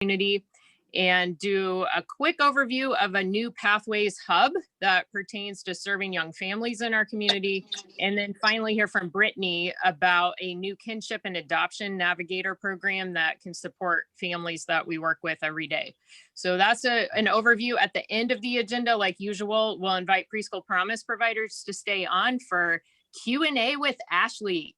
community and do a quick overview of a new Pathways Hub that pertains to serving young families in our community. And then finally hear from Brittany about a new kinship and adoption navigator program that can support families that we work with every day. So that's an overview. At the end of the agenda, like usual, we'll invite Preschool Promise providers to stay on for Q&A with Ashley.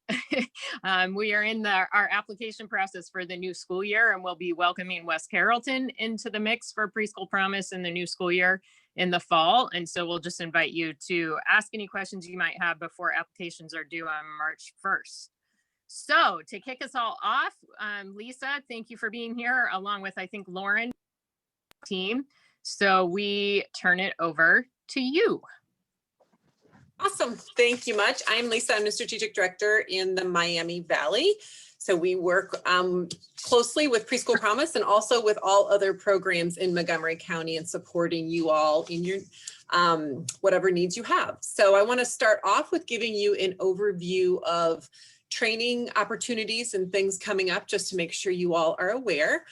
We are in our application process for the new school year, and we'll be welcoming West Carrollton into the mix for Preschool Promise in the new school year in the fall. And so we'll just invite you to ask any questions you might have before applications are due on March 1st. So to kick us all off, Lisa, thank you for being here, along with, I think, Lauren team. So we turn it over to you. Awesome. Thank you much. I'm Lisa. I'm the Strategic Director in the Miami Valley. So we work closely with Preschool Promise and also with all other programs in Montgomery County and supporting you all in your whatever needs you have. So I want to start off with giving you an overview of training opportunities and things coming up just to make sure you all are aware.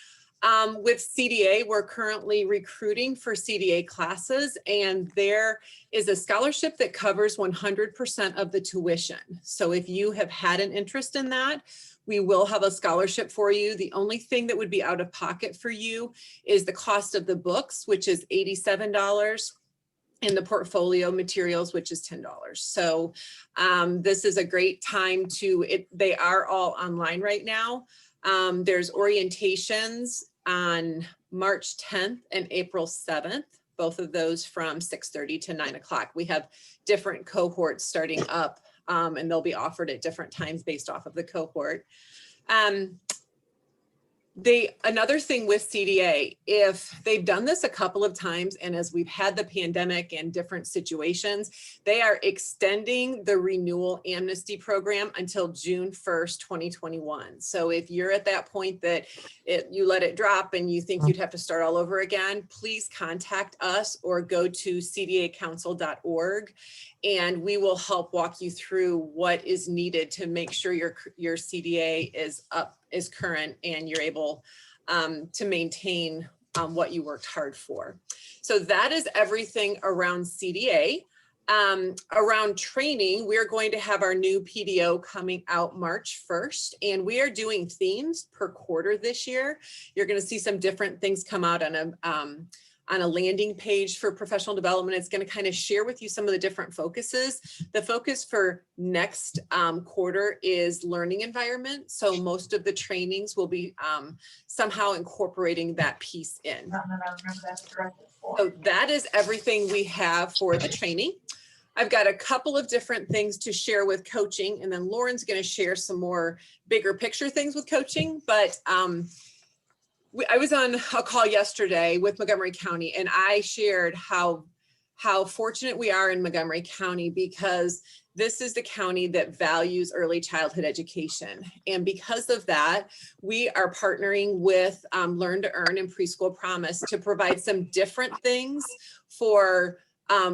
With CDA, we're currently recruiting for CDA classes, and there is a scholarship that covers 100% of the tuition. So if you have had an interest in that, we will have a scholarship for you. The only thing that would be out of pocket for you is the cost of the books, which is $87, and the portfolio materials, which is $10. So this is a great time they are all online right now. There's orientations on March 10th and April 7th, both of those from 6:30 to 9 o'clock. We have different cohorts starting up and they'll be offered at different times based off of the cohort. Another thing with CDA, if they've done this a couple of times, and as we've had the pandemic and different situations, they are extending the renewal amnesty program until June 1st, 2021. So if you're at that point that you let it drop and you think you'd have to start all over again, please contact us or go to cdacouncil.org and we will help walk you through what is needed to make sure your CDA is current and you're able to maintain what you worked hard for. So that is everything around CDA. Around training, we're going to have our new PDO coming out March 1st, and we are doing themes per quarter this year. You're going to see some different things come out on a landing page for professional development. It's going to kind of share with you some of the different focuses. The focus for next quarter is learning environment. So most of the trainings will be somehow incorporating that piece in. So that is everything we have for the training. I've got a couple of different things to share with coaching, and then Lauren's going to share some more bigger picture things with coaching. But I was on a call yesterday with Montgomery County, and I shared how fortunate we are in Montgomery County because this is the county that values early childhood education. And because of that, we are partnering with Learn to Earn and Preschool Promise to provide some different things for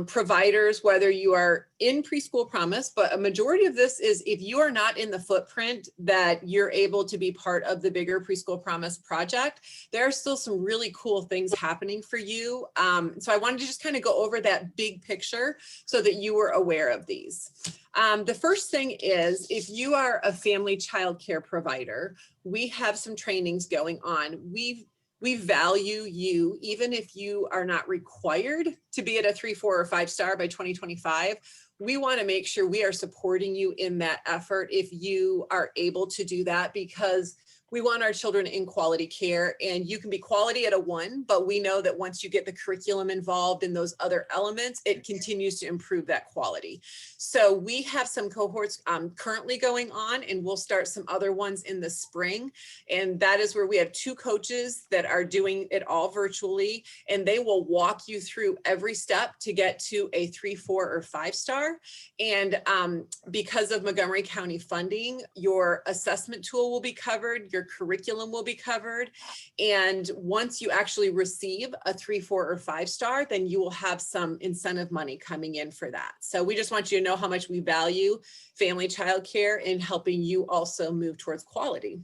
providers, whether you are in Preschool Promise, but a majority of this is if you are not in the footprint that you're able to be part of the bigger Preschool Promise project, there are still some really cool things happening for you. So I wanted to just kind of go over that big picture so that you were aware of these. The first thing is, if you are a family child care provider, we have some trainings going on. We value you, even if you are not required to be at a 3, 4, or 5 star by 2025. We want to make sure we are supporting you in that effort if you are able to do that, because we want our children in quality care, and you can be quality at a 1, but we know that once you get the curriculum involved in those other elements, it continues to improve that quality. So we have some cohorts currently going on, and we'll start some other ones in the spring. And that is where we have 2 coaches that are doing it all virtually, and they will walk you through every step to get to a 3, 4, or 5 star. And because of Montgomery County funding, your assessment tool will be covered, your curriculum will be covered. And once you actually receive a 3, 4, or 5 star, then you will have some incentive money coming in for that. So we just want you to know how much we value family child care and helping you also move towards quality.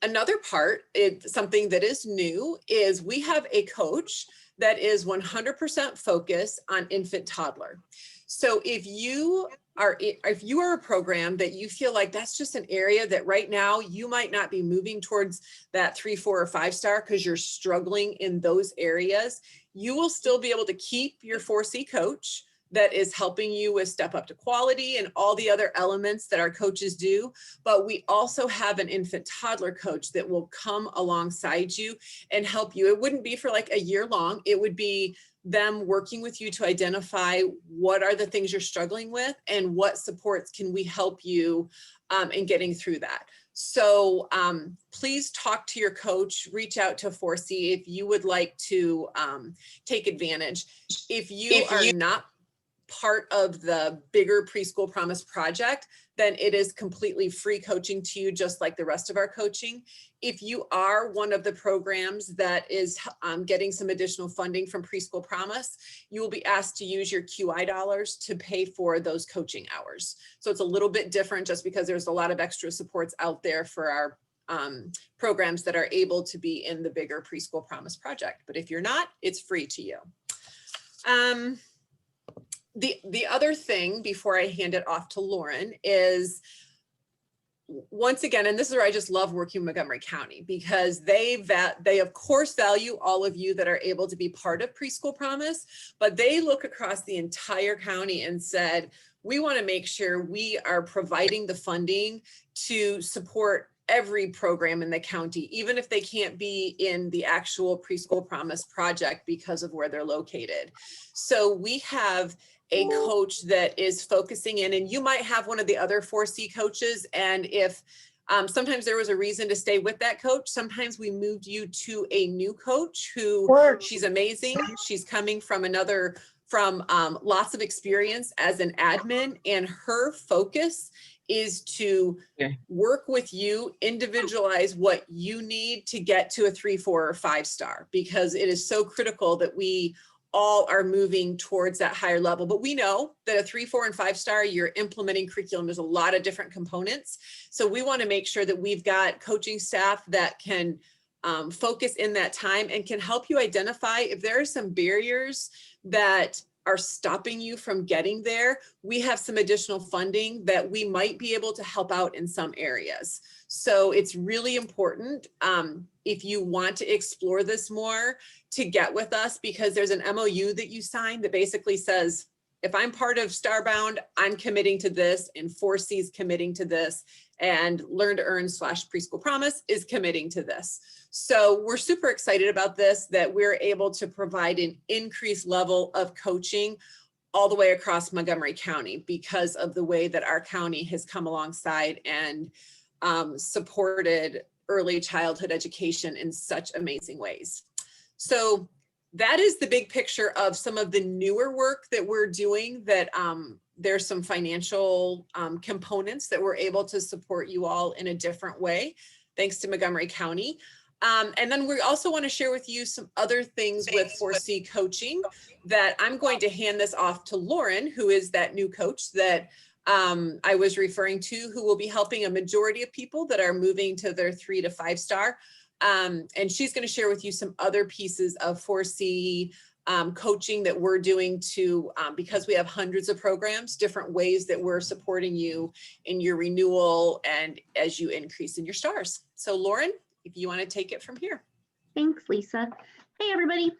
Another part, something that is new, is we have a coach that is 100% focused on infant toddler. So if you are a program that you feel like that's just an area that right now you might not be moving towards that 3, 4, or 5-star because you're struggling in those areas, you will still be able to keep your 4C coach that is helping you with step up to quality and all the other elements that our coaches do. But we also have an infant toddler coach that will come alongside you and help you. It wouldn't be for like a year long. It would be them working with you to identify what are the things you're struggling with and what supports can we help you in getting through that. So please talk to your coach, reach out to 4C if you would like to take advantage. If you are not part of the bigger Preschool Promise project, then it is completely free coaching to you, just like the rest of our coaching. If you are one of the programs that is getting some additional funding from Preschool Promise, you will be asked to use your QI dollars to pay for those coaching hours. So it's a little bit different just because there's a lot of extra supports out there for our programs that are able to be in the bigger Preschool Promise project. But if you're not, it's free to you. The other thing before I hand it off to Lauren is, once again, and this is where I just love working with Montgomery County, because they of course value all of you that are able to be part of Preschool Promise, but they look across the entire county and said, we want to make sure we are providing the funding to support every program in the county, even if they can't be in the actual Preschool Promise project because of where they're located. So we have a coach that is focusing in, and you might have one of the other 4C coaches. And if sometimes there was a reason to stay with that coach, sometimes we moved you to a new coach who, she's amazing. She's coming from lots of experience as an admin, and her focus is to work with you, individualize what you need to get to a 3, 4, or 5-star, because it is so critical that we all are moving towards that higher level. But we know that a 3, 4, and 5-star, you're implementing curriculum. There's a lot of different components. So we want to make sure that we've got coaching staff that can focus in that time and can help you identify if there are some barriers that are stopping you from getting there. We have some additional funding that we might be able to help out in some areas. So it's really important, if you want to explore this more, to get with us, because there's an MOU that you sign that basically says, if I'm part of Starbound, I'm committing to this, and 4C is committing to this, and Learn to Earn / Preschool Promise is committing to this. So we're super excited about this, that we're able to provide an increased level of coaching all the way across Montgomery County because of the way that our county has come alongside and supported early childhood education in such amazing ways. So that is the big picture of some of the newer work that we're doing, that there's some financial components that we're able to support you all in a different way, thanks to Montgomery County. And then we also want to share with you some other things with 4C coaching that I'm going to hand this off to Lauren, who is that new coach that I was referring to, who will be helping a majority of people that are moving to their 3 to 5-star. And she's going to share with you some other pieces of 4C coaching that we're doing to, because we have hundreds of programs, different ways that we're supporting you in your renewal and as you increase in your stars. So Lauren, if you want to take it from here. Thanks, Lisa. Hey, everybody.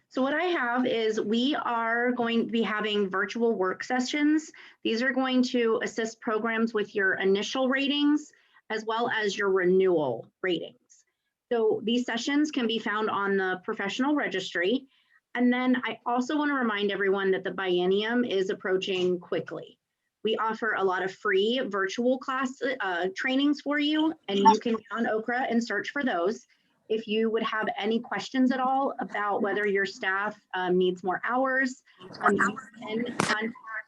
So what I have is, we are going to be having virtual work sessions. These are going to assist programs with your initial ratings as well as your renewal ratings. So these sessions can be found on the professional registry. And then I also want to remind everyone that the biennium is approaching quickly. We offer a lot of free virtual class trainings for you, and you can go on Okra and search for those. If you would have any questions at all about whether your staff needs more hours,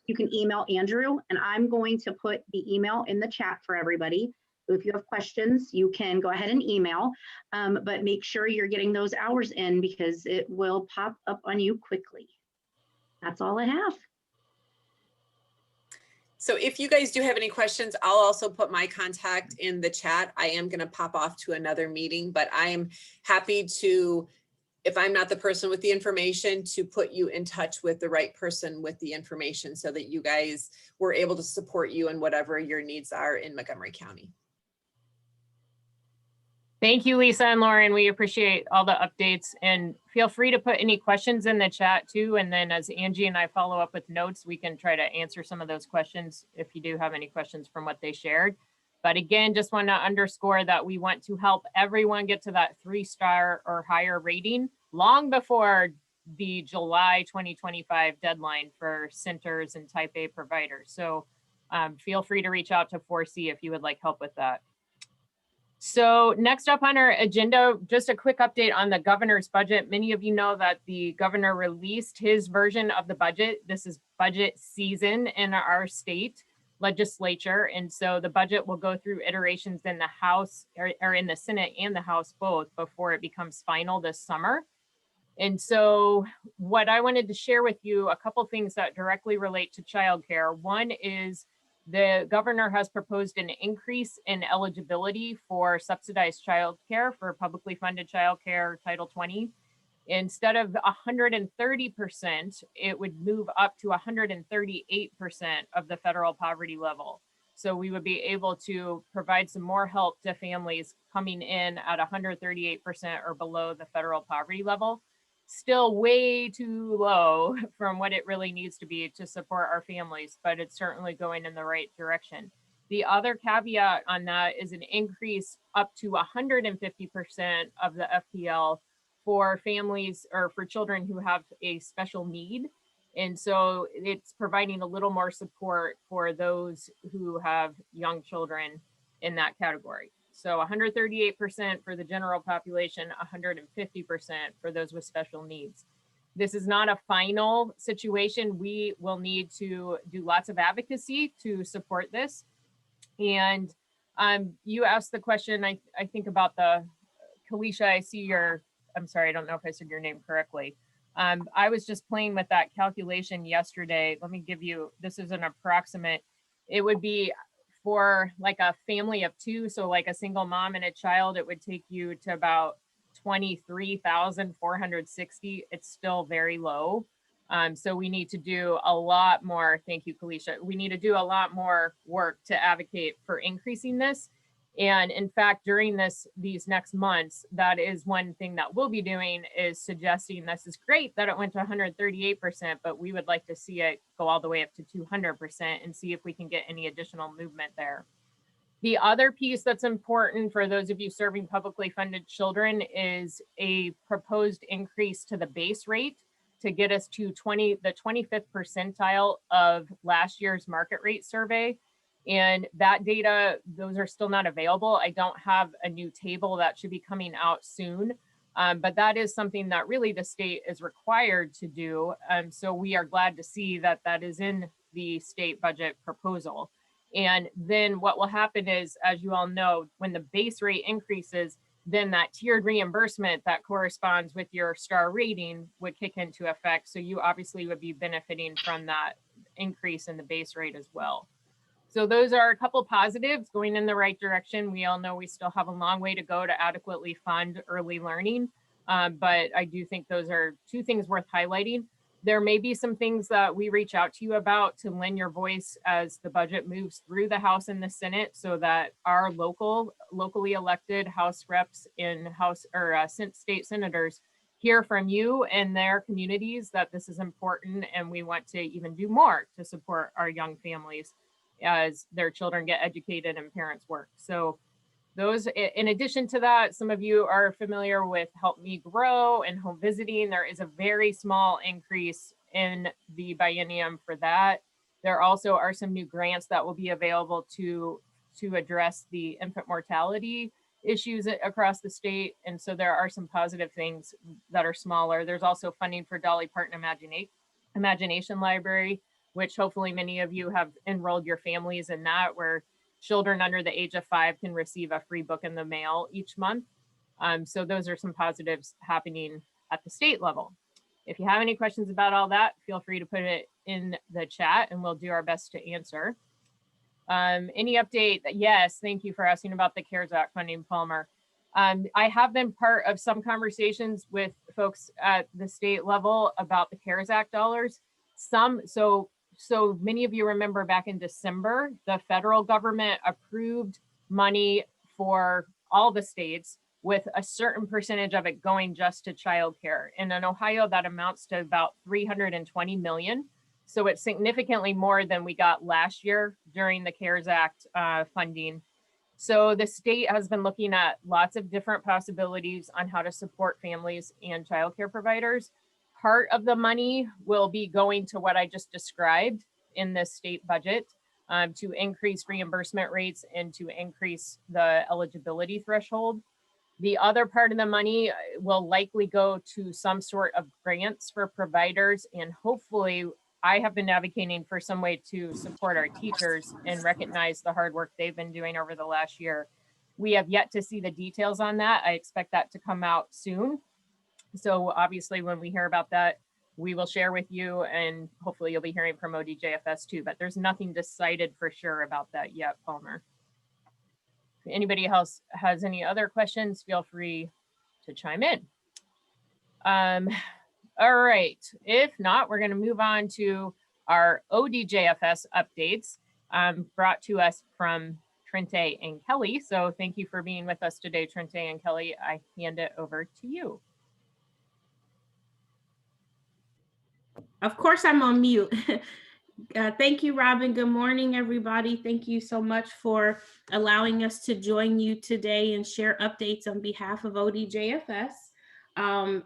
you can email Andrew, and I'm going to put the email in the chat for everybody. So if you have questions, you can go ahead and email, but make sure you're getting those hours in, because it will pop up on you quickly. That's all I have. So if you guys do have any questions, I'll also put my contact in the chat. I am going to pop off to another meeting, but I am happy to, if I'm not the person with the information, to put you in touch with the right person with the information so that you guys were able to support you in whatever your needs are in Montgomery County. Thank you, Lisa and Lauren. We appreciate all the updates, and feel free to put any questions in the chat too. And then as Angie and I follow up with notes, we can try to answer some of those questions if you do have any questions from what they shared. But again, just want to underscore that we want to help everyone get to that 3-star or higher rating long before the July 2025 deadline for centers and type A providers. So feel free to reach out to 4C if you would like help with that. So next up on our agenda, just a quick update on the governor's budget. Many of you know that the governor released his version of the budget. This is budget season in our state legislature. And so the budget will go through iterations in the House or in the Senate and the House both before it becomes final this summer. And so what I wanted to share with you, a couple things that directly relate to childcare. One is the governor has proposed an increase in eligibility for subsidized childcare for publicly funded childcare Title 20. Instead of 130%, it would move up to 138% of the federal poverty level. So we would be able to provide some more help to families coming in at 138% or below the federal poverty level. Still way too low from what it really needs to be to support our families, but it's certainly going in the right direction. The other caveat on that is an increase up to 150% of the FPL for families or for children who have a special need. And so it's providing a little more support for those who have young children in that category. So 138% for the general population, 150% for those with special needs. This is not a final situation. We will need to do lots of advocacy to support this. And you asked the question, I think about the, Kalisha, I see your, I'm sorry, I don't know if I said your name correctly. I was just playing with that calculation yesterday. Let me give you, this is an approximate. It would be for like a family of 2, so like a single mom and a child, it would take you to about 23,460. It's still very low. So we need to do a lot more. Thank you, Kalisha. We need to do a lot more work to advocate for increasing this. And in fact, during these next months, that is one thing that we'll be doing, is suggesting this is great that it went to 138%, but we would like to see it go all the way up to 200% and see if we can get any additional movement there. The other piece that's important for those of you serving publicly funded children is a proposed increase to the base rate to get us to the 25th percentile of last year's market rate survey. And that data, those are still not available. I don't have a new table that should be coming out soon, but that is something that really the state is required to do. So we are glad to see that that is in the state budget proposal. And then what will happen is, as you all know, when the base rate increases, then that tiered reimbursement that corresponds with your star rating would kick into effect. So you obviously would be benefiting from that increase in the base rate as well. So those are a couple positives going in the right direction. We all know we still have a long way to go to adequately fund early learning, but I do think those are 2 things worth highlighting. There may be some things that we reach out to you about to lend your voice as the budget moves through the House and the Senate, so that our locally elected House reps and House or state senators hear from you and their communities that this is important, and we want to even do more to support our young families as their children get educated and parents work. So those, in addition to that, some of you are familiar with Help Me Grow and home visiting. There is a very small increase in the biennium for that. There also are some new grants that will be available to address the infant mortality issues across the state. And so there are some positive things that are smaller. There's also funding for Dolly Parton Imagination Library, which hopefully many of you have enrolled your families in that, where children under the age of 5 can receive a free book in the mail each month. So those are some positives happening at the state level. If you have any questions about all that, feel free to put it in the chat and we'll do our best to answer. Any update? Yes, thank you for asking about the CARES Act funding, Palmer. I have been part of some conversations with folks at the state level about the CARES Act dollars. So many of you remember back in December, the federal government approved money for all the states with a certain percentage of it going just to childcare. And in Ohio, that amounts to about 320 million. So it's significantly more than we got last year during the CARES Act funding. So the state has been looking at lots of different possibilities on how to support families and childcare providers. Part of the money will be going to what I just described in this state budget to increase reimbursement rates and to increase the eligibility threshold. The other part of the money will likely go to some sort of grants for providers, and hopefully I have been advocating for some way to support our teachers and recognize the hard work they've been doing over the last year. We have yet to see the details on that. I expect that to come out soon. So obviously when we hear about that, we will share with you, and hopefully you'll be hearing from ODJFS too, but there's nothing decided for sure about that yet, Palmer. If anybody else has any other questions, feel free to chime in. All right, if not, we're going to move on to our ODJFS updates brought to us from Trente and Kelly. So thank you for being with us today, Trente and Kelly. I hand it over to you. Of course, I'm on mute. Thank you, Robin. Good morning, everybody. Thank you so much for allowing us to join you today and share updates on behalf of ODJFS.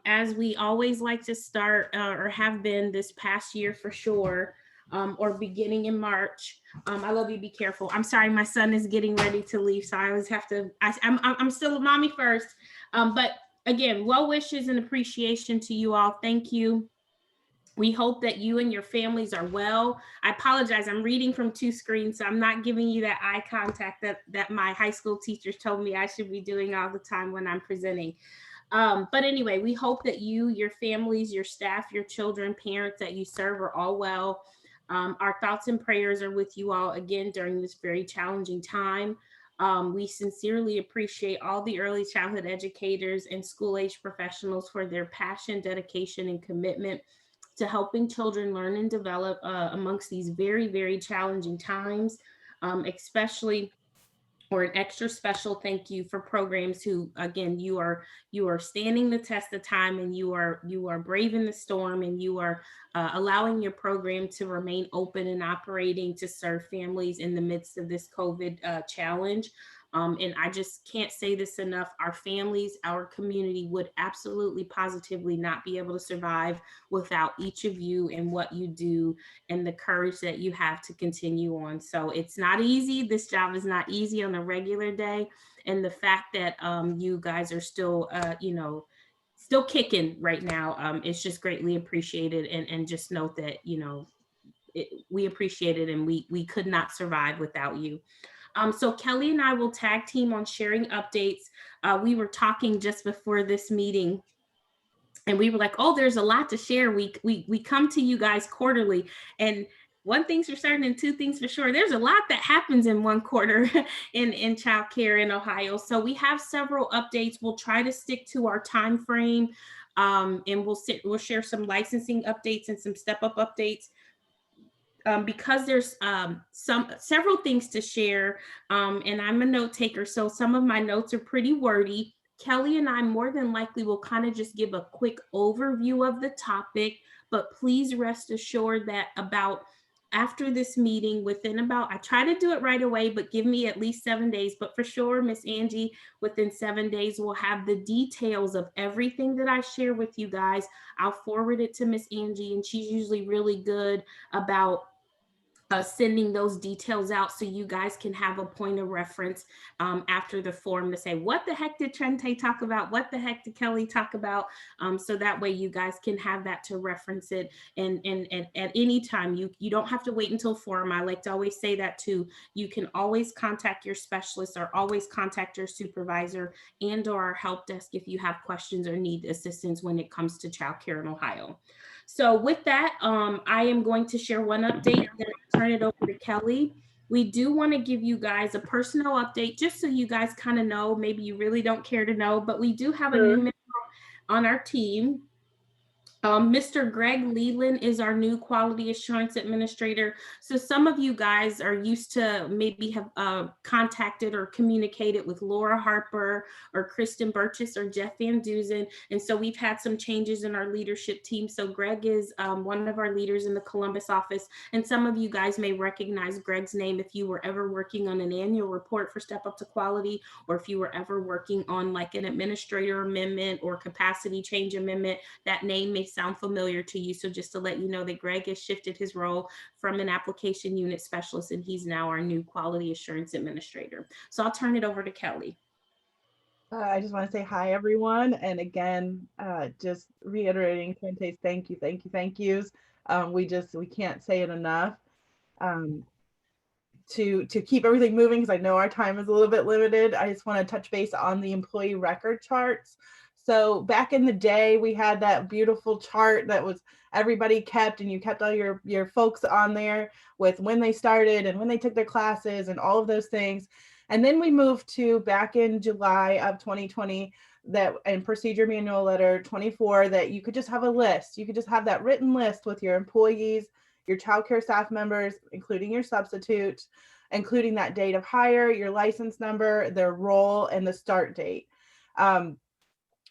As we always like to start, or have been this past year for sure, or beginning in March. I love you, be careful. I'm sorry, my son is getting ready to leave, so I always have to, I'm still a mommy first. But again, well wishes and appreciation to you all. Thank you. We hope that you and your families are well. I apologize, I'm reading from two screens, so I'm not giving you that eye contact that my high school teachers told me I should be doing all the time when I'm presenting. But anyway, we hope that you, your families, your staff, your children, parents that you serve are all well. Our thoughts and prayers are with you all again during this very challenging time. We sincerely appreciate all the early childhood educators and school-age professionals for their passion, dedication, and commitment to helping children learn and develop amongst these very, very challenging times, especially, or an extra special thank you for programs who, again, you are standing the test of time, and you are braving the storm, and you are allowing your program to remain open and operating to serve families in the midst of this COVID challenge. And I just can't say this enough. Our families, our community would absolutely positively not be able to survive without each of you and what you do and the courage that you have to continue on. So it's not easy. This job is not easy on a regular day. And the fact that you guys are still, still kicking right now, it's just greatly appreciated. And just note that, we appreciate it, and we could not survive without you. So Kelly and I will tag team on sharing updates. We were talking just before this meeting, and we were like, oh, there's a lot to share. We come to you guys quarterly, and one thing's for certain and two things for sure. There's a lot that happens in one quarter in child care in Ohio. So we have several updates. We'll try to stick to our time frame, and we'll share some licensing updates and some step-up updates. Because there's several things to share, and I'm a note taker, so some of my notes are pretty wordy. Kelly and I more than likely will kind of just give a quick overview of the topic, but please rest assured that about after this meeting, I try to do it right away, but give me at least 7 days, but for sure, Miss Angie, within 7 days, we'll have the details of everything that I share with you guys. I'll forward it to Miss Angie, and she's usually really good about sending those details out so you guys can have a point of reference after the forum to say, what the heck did Trente talk about? What the heck did Kelly talk about? So that way you guys can have that to reference it. And at any time, you don't have to wait until forum. I like to always say that too. You can always contact your specialist, or always contact your supervisor and or our help desk if you have questions or need assistance when it comes to childcare in Ohio. So with that, I am going to share one update, then I'll turn it over to Kelly. We do want to give you guys a personal update just so you guys kind of know. Maybe you really don't care to know, but we do have a new member on our team. Mr. Greg Leland is our new quality assurance administrator. So some of you guys are used to maybe have contacted or communicated with Laura Harper or Kristen Burgess or Jeff Van Duzen. And so we've had some changes in our leadership team. So Greg is one of our leaders in the Columbus office. And some of you guys may recognize Greg's name if you were ever working on an annual report for Step Up to Quality, or if you were ever working on like an administrator amendment or capacity change amendment. That name may sound familiar to you. So just to let you know that Greg has shifted his role from an application unit specialist, and he's now our new quality assurance administrator. So I'll turn it over to Kelly. I just want to say hi, everyone. And again, just reiterating Trente's thank yous. We can't say it enough to keep everything moving, because I know our time is a little bit limited. I just want to touch base on the employee record charts. So back in the day, we had that beautiful chart that was everybody kept, and you kept all your folks on there with when they started and when they took their classes and all of those things. And then we moved to back in July of 2020 that in procedure manual letter 24 that you could just have a list. You could just have that written list with your employees, your childcare staff members, including your substitute, including that date of hire, your license number, their role, and the start date.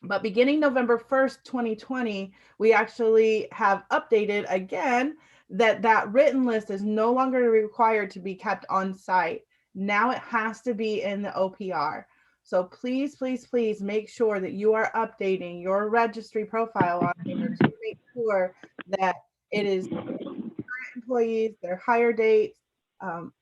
But beginning November 1st, 2020, we actually have updated again that written list is no longer required to be kept on site. Now it has to be in the OPR. So please, please, please make sure that you are updating your registry profile on here to make sure that it is current employees, their hire dates,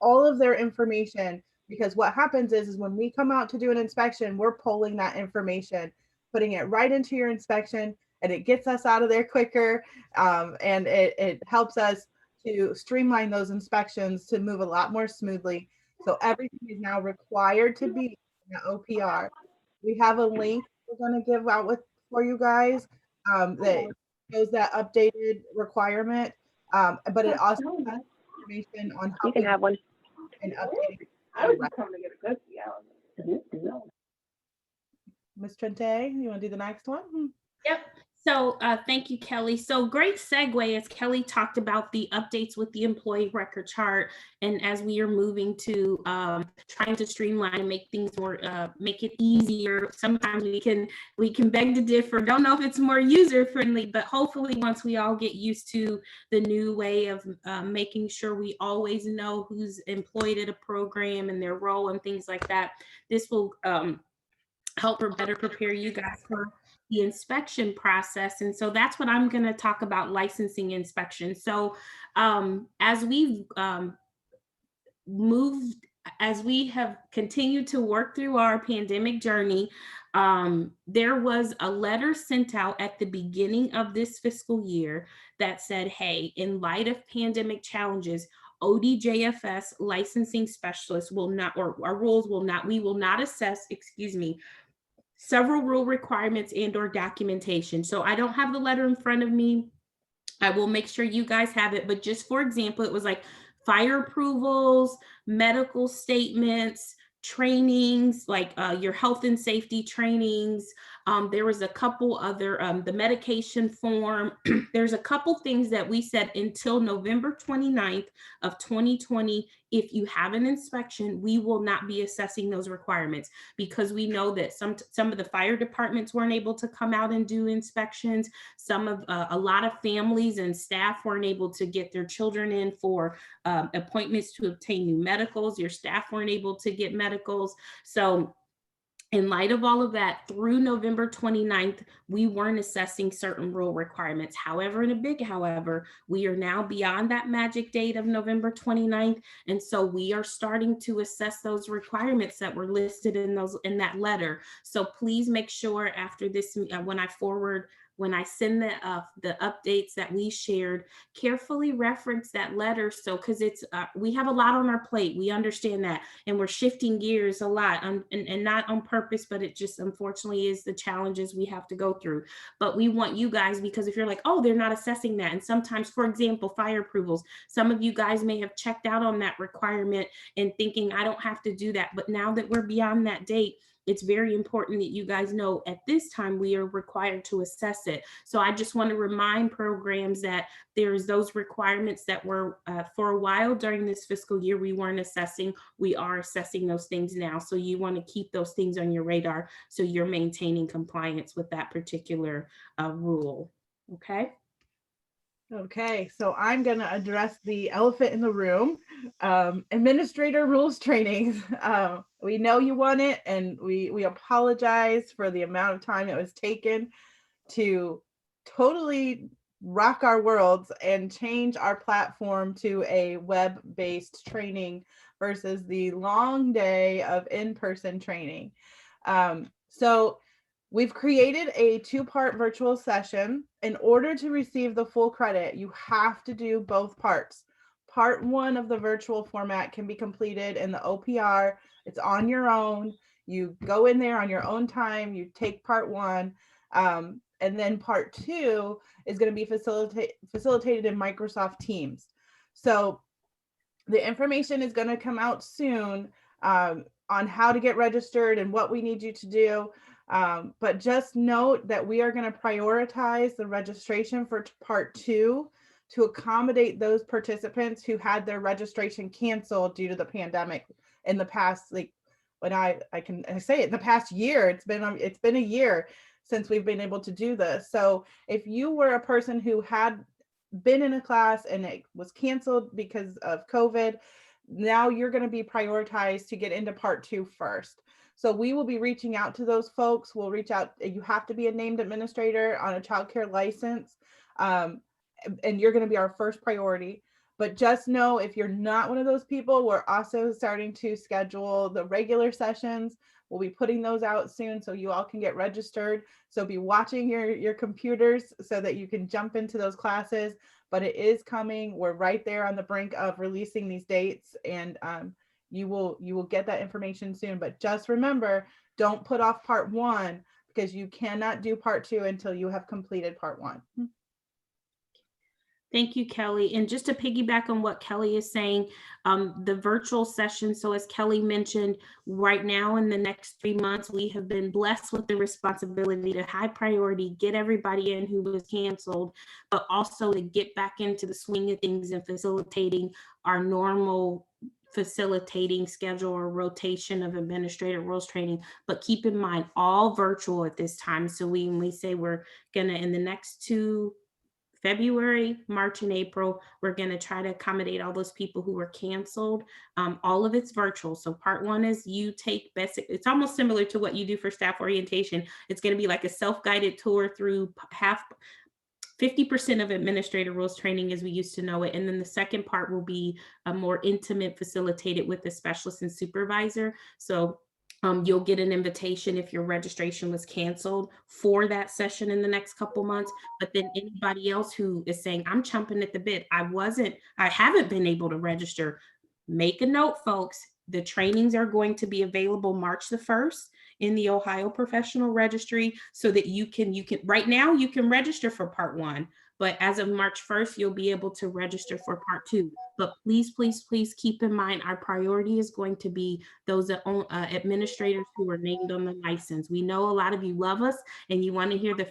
all of their information, because what happens is when we come out to do an inspection, we're pulling that information, putting it right into your inspection, and it gets us out of there quicker. And it helps us to streamline those inspections to move a lot more smoothly. So everything is now required to be in the OPR. We have a link we're going to give out for you guys that shows that updated requirement, but it also has information on how you can have one. And updating. I was just coming to get a cookie. Ms. Trente, you want to do the next one? Yep. So thank you, Kelly. So great segue, as Kelly talked about the updates with the employee record chart. And as we are moving to trying to streamline and make things more, make it easier. Sometimes we can beg to differ. Don't know if it's more user friendly, but hopefully once we all get used to the new way of making sure we always know who's employed at a program and their role and things like that, this will help or better prepare you guys for the inspection process. And so that's what I'm going to talk about, licensing inspection. So as we've as we have continued to work through our pandemic journey, there was a letter sent out at the beginning of this fiscal year that said, hey, in light of pandemic challenges, ODJFS licensing specialists will not, or our rules will not, we will not assess, several rule requirements and or documentation. So I don't have the letter in front of me. I will make sure you guys have it, but just for example, it was like fire approvals, medical statements, trainings, like your health and safety trainings. There was a couple other, the medication form. There's a couple things that we said until November 29th of 2020, if you have an inspection, we will not be assessing those requirements, because we know that some of the fire departments weren't able to come out and do inspections. Some of a lot of families and staff weren't able to get their children in for appointments to obtain new medicals. Your staff weren't able to get medicals. So in light of all of that, through November 29th, we weren't assessing certain rule requirements. However, in a big however, we are now beyond that magic date of November 29th. And so we are starting to assess those requirements that were listed in that letter. So please make sure after this, when I send the updates that we shared, carefully reference that letter. So, because it's we have a lot on our plate, we understand that, and we're shifting gears a lot, and not on purpose. purpose, but it just unfortunately is the challenges we have to go through. But we want you guys, because if you're like, oh, they're not assessing that. And sometimes, for example, fire approvals, some of you guys may have checked out on that requirement and thinking, I don't have to do that. But now that we're beyond that date, it's very important that you guys know at this time we are required to assess it. So I just want to remind programs that there's those requirements that were for a while during this fiscal year we weren't assessing. We are assessing those things now. So you want to keep those things on your radar so you're maintaining compliance with that particular rule. Okay. Okay, so I'm going to address the elephant in the room, administrator rules trainings. We know you want it, and we apologize for the amount of time it was taken to totally rock our worlds and change our platform to a web-based training versus the long day of in-person training. So we've created a 2-part virtual session. In order to receive the full credit, you have to do both parts. Part 1 of the virtual format can be completed in the OPR. It's on your own. You go in there on your own time. You take part 1. And then part 2 is going to be facilitated in Microsoft Teams. So the information is going to come out soon on how to get registered and what we need you to do. But just note that we are going to prioritize the registration for part 2 to accommodate those participants who had their registration canceled due to the pandemic in the past, like when I say it, in the past year. It's been a year since we've been able to do this. So if you were a person who had been in a class and it was canceled because of COVID, now you're going to be prioritized to get into part 2 first. So we will be reaching out to those folks. We'll reach out. You have to be a named administrator on a childcare license, and you're going to be our first priority. But just know, if you're not one of those people, we're also starting to schedule the regular sessions. We'll be putting those out soon so you all can get registered. So be watching your computers so that you can jump into those classes. But it is coming. We're right there on the brink of releasing these dates, and you will get that information soon. But just remember, don't put off part 1, because you cannot do part 2 until you have completed part 1. Thank you, Kelly. And just to piggyback on what Kelly is saying, the virtual session. So as Kelly mentioned, right now in the next 3 months, we have been blessed with the responsibility to high priority get everybody in who was canceled, but also to get back into the swing of things and facilitating our normal facilitating schedule or rotation of administrative rules training. But keep in mind, all virtual at this time. So when we say we're gonna, in the next 2 February, March, and April, we're going to try to accommodate all those people who were canceled. All of it's virtual. So part 1 is you take basic, it's almost similar to what you do for staff orientation. It's going to be like a self-guided tour through 50% of administrative rules training as we used to know it. And then the second part will be a more intimate, facilitated with a specialist and supervisor. So you'll get an invitation if your registration was canceled for that session in the next couple months. But then anybody else who is saying, I'm chomping at the bit, I haven't been able to register, make a note, folks. The trainings are going to be available March the 1st in the Ohio Professional Registry, so that you can, right now you can register for part 1, but as of March 1st, you'll be able to register for part 2. But please, please, please keep in mind, our priority is going to be those administrators who are named on the license. We know a lot of you love us and you want to hear the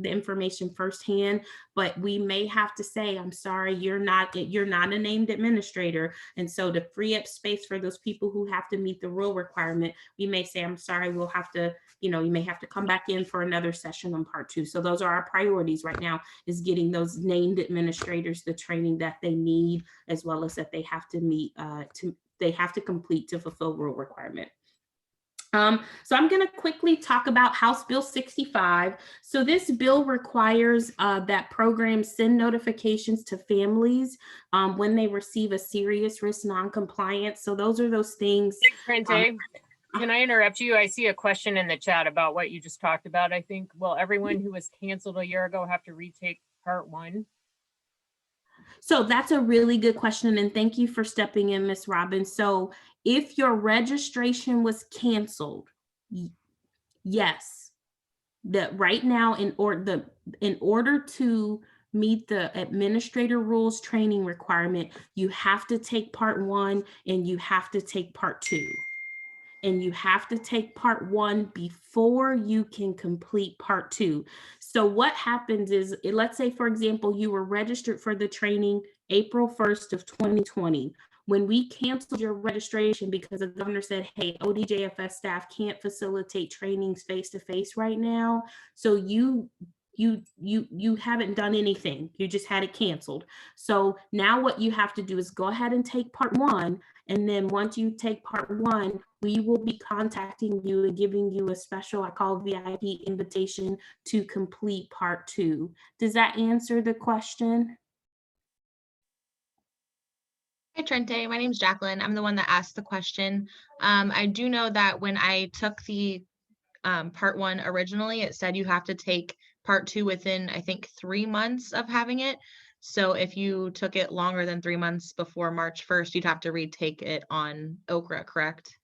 information firsthand, but we may have to say, I'm sorry, you're not a named administrator. And so to free up space for those people who have to meet the rule requirement, we may say, I'm sorry, we'll have to, you may have to come back in for another session on part 2. So those are our priorities right now, is getting those named administrators the training that they need, as well as that they have to meet, they have to complete to fulfill rule requirement. So I'm going to quickly talk about House Bill 65. So this bill requires that programs send notifications to families when they receive a serious risk non-compliance. So those are those things. Trente, can I interrupt you? I see a question in the chat about what you just talked about. I think, will everyone who was canceled a year ago have to retake part 1? So that's a really good question. And thank you for stepping in, Ms. Robbins. So if your registration was canceled, Yes, that right now in order to meet the administrator rules training requirement, you have to take part 1 and you have to take part 2. And you have to take part 1 before you can complete part 2. So what happens is, let's say, for example, you were registered for the training April 1st of 2020. When we canceled your registration because the governor said, hey, ODJFS staff can't facilitate trainings face-to-face right now, so you haven't done anything. You just had it canceled. So now what you have to do is go ahead and take part 1. And then once you take part 1, we will be contacting you and giving you a special, I call VIP invitation to complete part 2. Does that answer the question? Hi, Trente. My name is Jacqueline. I'm the one that asked the question. I do know that when I took the part 1 originally, it said you have to take part 2 within, I think, 3 months of having it. So if you took it longer than 3 months before March 1st, you'd have to retake it on Okra, correct?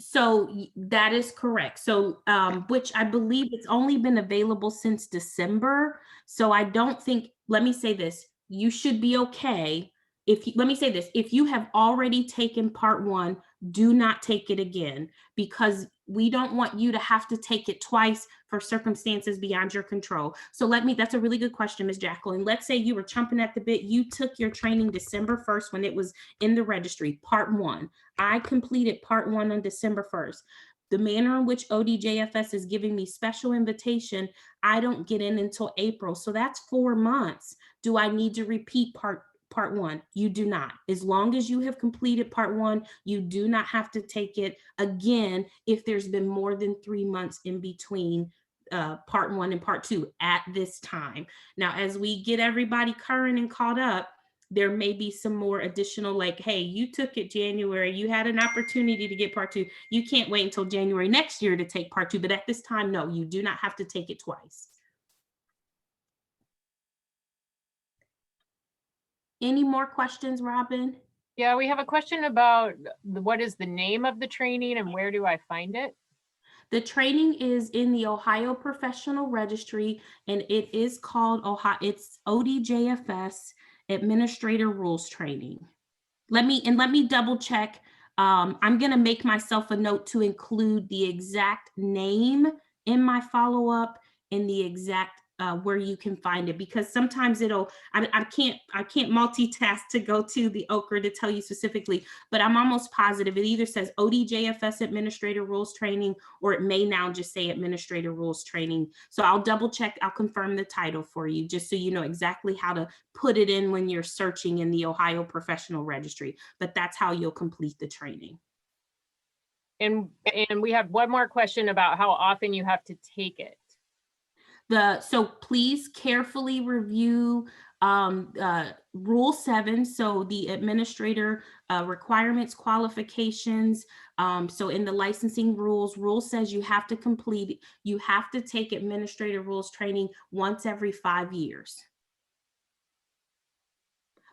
So that is correct. So, which I believe it's only been available since December. So I don't think, let me say this, you should be okay. Let me say this, if you have already taken part 1, do not take it again, because we don't want you to have to take it twice for circumstances beyond your control. So that's a really good question, Ms. Jacqueline. Let's say you were chomping at the bit, you took your training December 1st when it was in the registry, part 1. I completed part 1 on December 1st. The manner in which ODJFS is giving me special invitation, I don't get in until April. So that's 4 months. Do I need to repeat part 1? You do not. As long as you have completed part 1, you do not have to take it again if there's been more than 3 months in between part 1 and part 2 at this time. Now, as we get everybody current and caught up, there may be some more additional, like, hey, you took it January, you had an opportunity to get part 2. You can't wait until January next year to take part 2, but at this time, no, you do not have to take it twice. Any more questions, Robin? Yeah, we have a question about what is the name of the training and where do I find it? The training is in the Ohio Professional Registry, and it is called it's ODJFS Administrator Rules Training. Let me double check. I'm going to make myself a note to include the exact name in my follow-up and the exact where you can find it, because sometimes I can't multitask to go to the Okra to tell you specifically, but I'm almost positive it either says ODJFS Administrator Rules Training, or it may now just say Administrator Rules Training. So I'll double check, I'll confirm the title for you, just so you know exactly how to put it in when you're searching in the Ohio Professional Registry, but that's how you'll complete the training. And we have one more question about how often you have to take it. So please carefully review Rule 7, so the administrator requirements, qualifications. So in the licensing rules, rule says you have to take administrator rules training once every 5 years.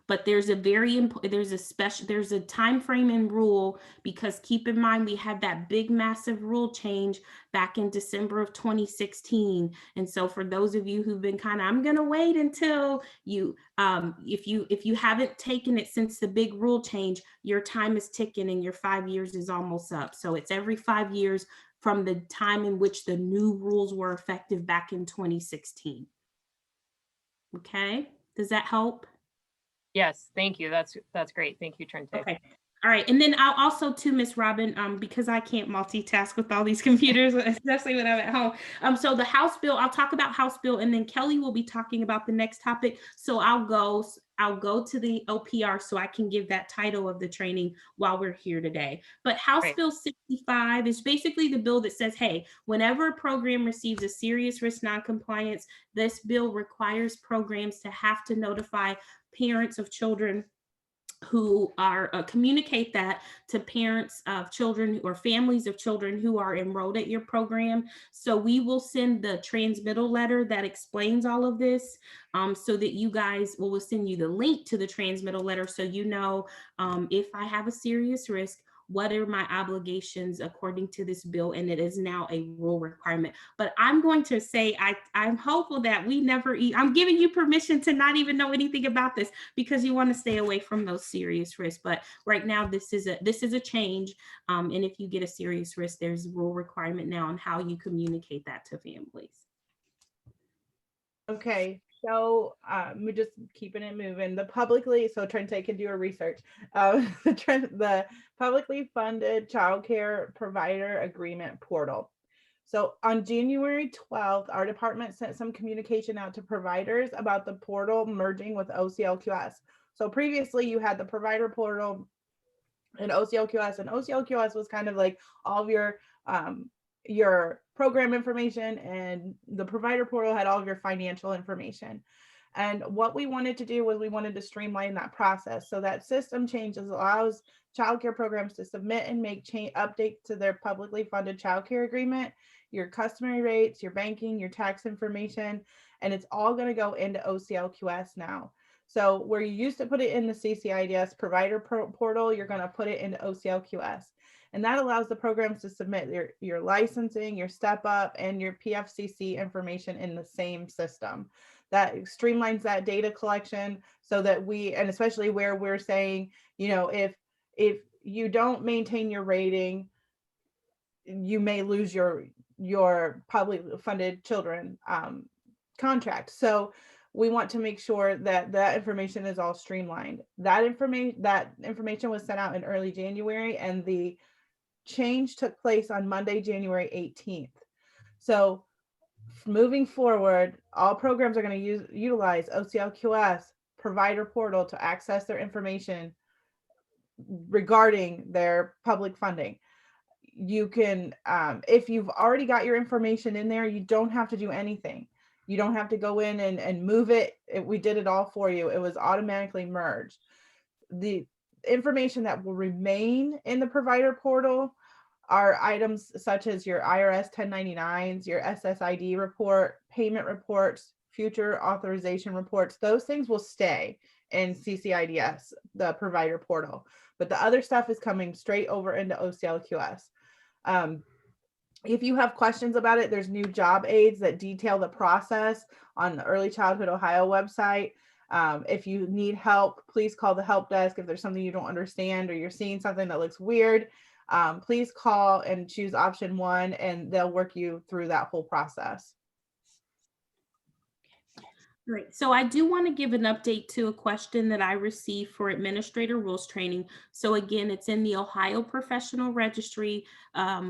But there's a time frame in rule, because keep in mind we had that big massive rule change back in December of 2016. And so for those of you who've been I'm going to wait until you, if you haven't taken it since the big rule change, your time is ticking and your 5 years is almost up. So it's every 5 years from the time in which the new rules were effective back in 2016. Okay, does that help? Yes, thank you. That's great. Thank you, Trente. Okay. All right. And then I'll also too, Miss Robin, because I can't multitask with all these computers, especially when I'm at home. So the House bill, I'll talk about House bill, and then Kelly will be talking about the next topic. So I'll go to the OPR so I can give that title of the training while we're here today. But House Bill 65 is basically the bill that says, hey, whenever a program receives a serious risk noncompliance, this bill requires programs to have to notify parents of children who are communicate that to parents of children or families of children who are enrolled at your program. So we will send the transmittal letter that explains all of this, so that you guys will send you the link to the transmittal letter, so you know if I have a serious risk, what are my obligations according to this bill, and it is now a rule requirement. But I'm going to say I'm hopeful that we never I'm giving you permission to not even know anything about this, because you want to stay away from those serious risks. But right now, this is a change, and if you get a serious risk, there's a rule requirement now on how you communicate that to families. Okay, so we're just keeping it moving. The publicly, so Trente can do a research. The publicly funded childcare provider agreement portal. So on January 12th, our department sent some communication out to providers about the portal merging with OCLQS. So previously you had the provider portal and OCLQS was kind of like all of your program information, and the provider portal had all of your financial information. And what we wanted to do was we wanted to streamline that process. So that system changes allows childcare programs to submit and make updates to their publicly funded childcare agreement, your customary rates, your banking, your tax information, and it's all going to go into OCLQS now. So where you used to put it in the CCIDS provider portal, you're going to put it into OCLQS. And that allows the programs to submit your licensing, your step up, and your PFCC information in the same system. That streamlines that data collection so that and especially where we're saying, you know, if you don't maintain your rating, you may lose your public funded children contract. So we want to make sure that that information is all streamlined. That information was sent out in early January, and the change took place on Monday, January 18th. So moving forward, all programs are going to utilize OCLQS provider portal to access their information regarding their public funding. You can, if you've already got your information in there, you don't have to do anything. You don't have to go in and move it. We did it all for you. It was automatically merged. The information that will remain in the provider portal are items such as your IRS 1099s, your SSID report, payment reports, future authorization reports. Those things will stay in CCIDS, the provider portal, but the other stuff is coming straight over into OCLQS. If you have questions about it, there's new job aids that detail the process on the Early Childhood Ohio website. If you need help, please call the help desk. If there's something you don't understand or you're seeing something that looks weird, please call and choose option 1, and they'll work you through that whole process. Great. So I do want to give an update to a question that I received for administrator rules training. So again, it's in the Ohio Professional Registry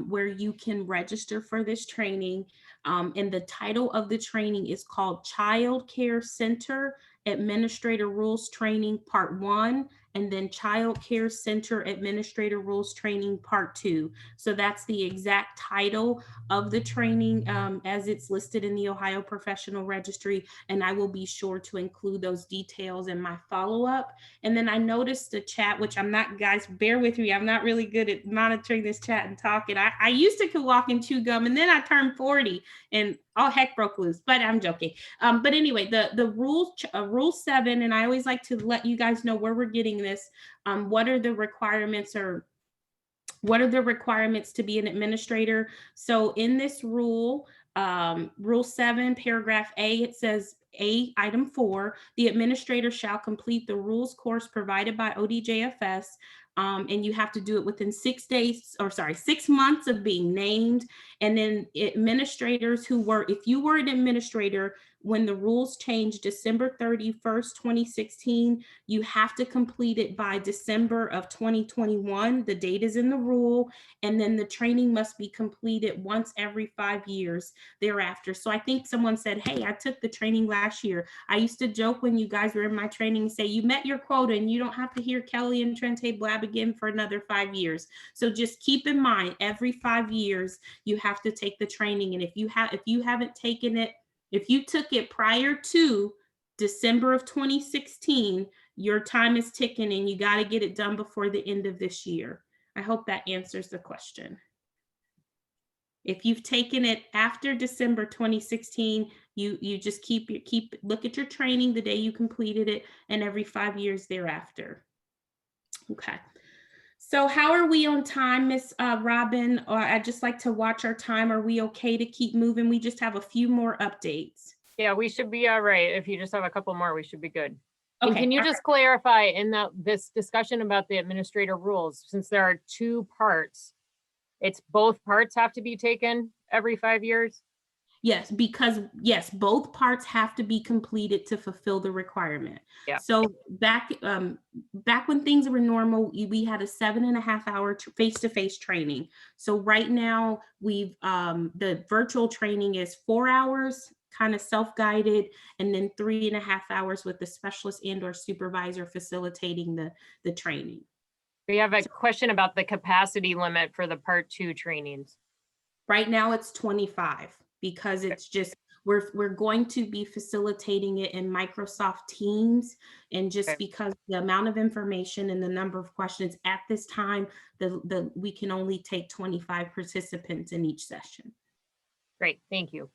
where you can register for this training. And the title of the training is called Child Care Center Administrator Rules Training Part 1, and then Child Care Center Administrator Rules Training Part 2. So that's the exact title of the training as it's listed in the Ohio Professional Registry, and I will be sure to include those details in my follow-up. And then I noticed the chat, which I'm not, guys, bear with me, I'm not really good at monitoring this chat and talking. I used to could walk and chew gum, and then I turned 40 and all heck broke loose, but I'm joking. But anyway, the rule 7, and I always like to let you guys know where we're getting this. What are the requirements, or what are the requirements to be an administrator? So in this rule, rule 7, paragraph A, it says item 4, the administrator shall complete the rules course provided by ODJFS. And you have to do it within 6 months of being named. And then administrators who were, if you were an administrator when the rules changed December 31st, 2016, you have to complete it by December of 2021. The date is in the rule. And then the training must be completed once every 5 years thereafter. So I think someone said, hey, I took the training last year. I used to joke when you guys were in my training and say, you met your quota and you don't have to hear Kelly and Trente blab again for another 5 years. So just keep in mind, every 5 years, you have to take the training. And if you haven't taken it, if you took it prior to December of 2016, your time is ticking and you got to get it done before the end of this year. I hope that answers the question. If you've taken it after December 2016, you just look at your training the day you completed it and every 5 years thereafter. Okay. So how are we on time, Miss Robin? Or I'd just like to watch our time. Are we okay to keep moving? We just have a few more updates. Yeah, we should be all right. If you just have a couple more, we should be good. And Okay. can you all just clarify in this discussion about the administrator rules, since there are two parts, it's both parts have to be taken every 5 years? Yes, because yes, both parts have to be completed to fulfill the requirement. Yeah. So back when things were normal, we had a 7.5 hour face-to-face training. So right now we've the virtual training is 4 hours, kind of self-guided, and then 3.5 hours with the specialist and or supervisor facilitating the training. We have a question about the capacity limit for the part 2 trainings. Right now it's 25 because it's just, we're going to be facilitating it in Microsoft Teams. And just Okay. because the amount of information and the number of questions at this time, we can only take 25 participants in each session. Great, thank you.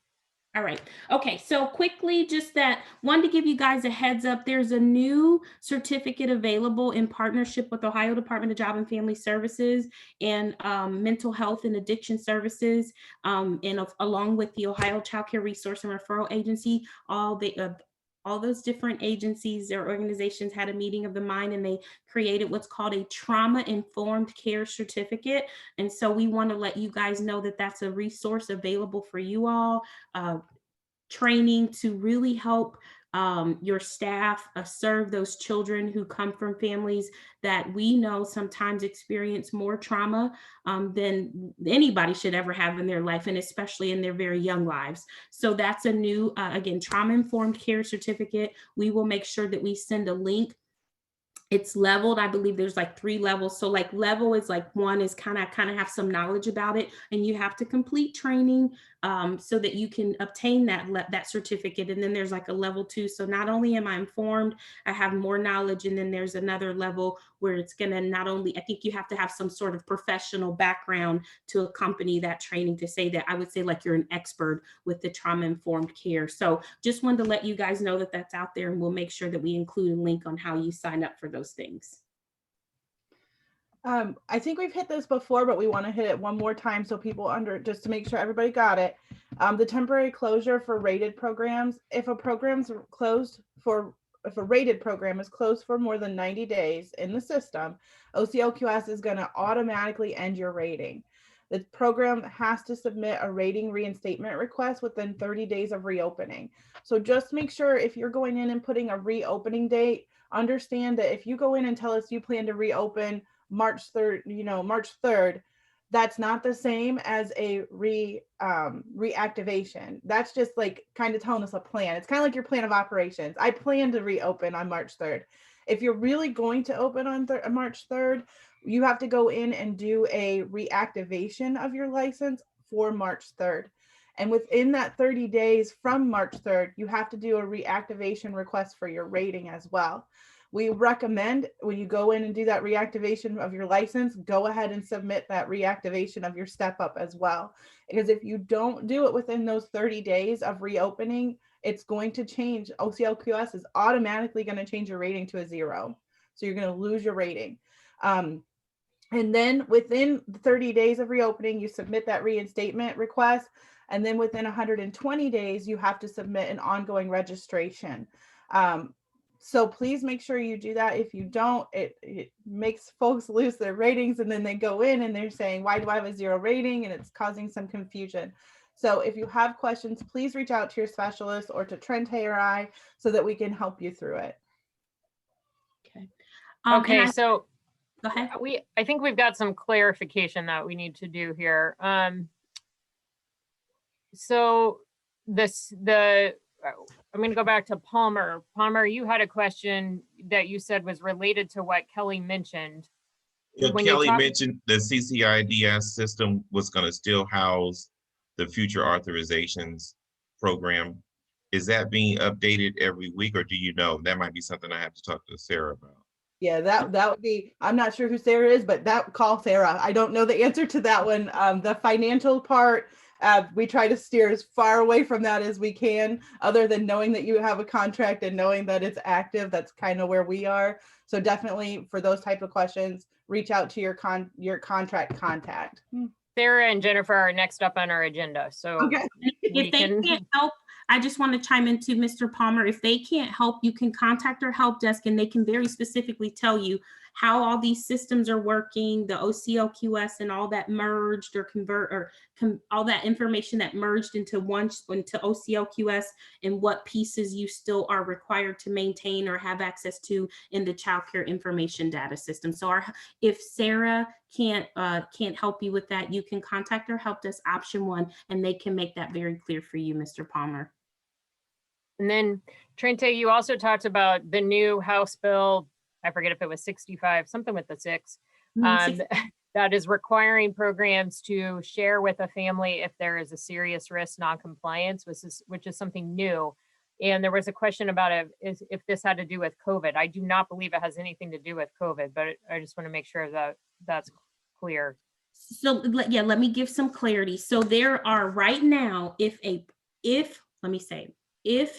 All right. Okay. So quickly, just that wanted to give you guys a heads up. There's a new certificate available in partnership with Ohio Department of Job and Family Services and Mental Health and Addiction Services, along with the Ohio Child Care Resource and Referral Agency. All those different agencies or organizations had a meeting of the mind, and they created what's called a trauma-informed care certificate. And so we want to let you guys know that that's a resource available for you all, training to really help your staff serve those children who come from families that we know sometimes experience more trauma than anybody should ever have in their life, and especially in their very young lives. So that's a new, again, trauma-informed care certificate. We will make sure that we send a link. It's leveled. I believe there's like 3 levels. So like level is like 1 is kind of have some knowledge about it, and you have to complete training so that you can obtain that certificate. And then there's like a level 2. So not only am I informed, I have more knowledge. And then there's another level where it's going to not only, I think you have to have some sort of professional background to accompany that training to say that, I would say like you're an expert with the trauma-informed care. So just wanted to let you guys know that that's out there, and we'll make sure that we include a link on how you sign up for those things. I think we've hit this before, but we want to hit it one more time so people just to make sure everybody got it. The temporary closure for rated programs. If a rated program is closed for more than 90 days in the system, OCLQS is going to automatically end your rating. The program has to submit a rating reinstatement request within 30 days of reopening. So just make sure if you're going in and putting a reopening date, understand that if you go in and tell us you plan to reopen March 3rd, that's not the same as a reactivation. That's just like kind of telling us a plan. It's kind of like your plan of operations. I plan to reopen on March 3rd. If you're really going to open on March 3rd, you have to go in and do a reactivation of your license for March 3rd. And within that 30 days from March 3rd, you have to do a reactivation request for your rating as well. We recommend when you go in and do that reactivation of your license, go ahead and submit that reactivation of your step up as well. Because if you don't do it within those 30 days of reopening, it's going to change. OCLQS is automatically going to change your rating to a 0. So you're going to lose your rating. And then within 30 days of reopening, you submit that reinstatement request. And then within 120 days, you have to submit an ongoing registration. So please make sure you do that. If you don't, it makes folks lose their ratings, and then they go in and they're saying, why do I have a 0 rating? And it's causing some confusion. So if you have questions, please reach out to your specialist or to Trente or I so that we can help you through it. Okay. Okay, so go ahead. I think we've got some clarification that we need to do here. So I'm going to go back to Palmer. Palmer, you had a question that you said was related to what Kelly mentioned. Yeah, Kelly mentioned the CCIDS system was going to still house the future authorizations program. Is that being updated every week, or do you know? That might be something I have to talk to Sarah about. Yeah, that would be, I'm not sure who Sarah is, but call Sarah. I don't know the answer to that one. The financial part We try to steer as far away from that as we can, other than knowing that you have a contract and knowing that it's active. That's kind of where we are. So definitely for those type of questions, reach out to your contract contact. Sarah and Jennifer are next up on our agenda. So Okay. If they can't help, I just want to chime in to Mr. Palmer. If they can't help, you can contact our help desk and they can very specifically tell you how all these systems are working, the OCLQS and all that merged or convert or all that information that merged into OCLQS, and what pieces you still are required to maintain or have access to in the child care information data system. So if Sarah can't help you with that, you can contact our help desk option 1 and they can make that very clear for you, Mr. Palmer. And then Trente, you also talked about the new House bill. I forget if it was 65, something with the 6, that is requiring programs to share with a family if there is a serious risk non-compliance, which is something new. And there was a question about if this had to do with COVID. I do not believe it has anything to do with COVID, but I just want to make sure that that's clear. So yeah, let me give some clarity. So there are right now, if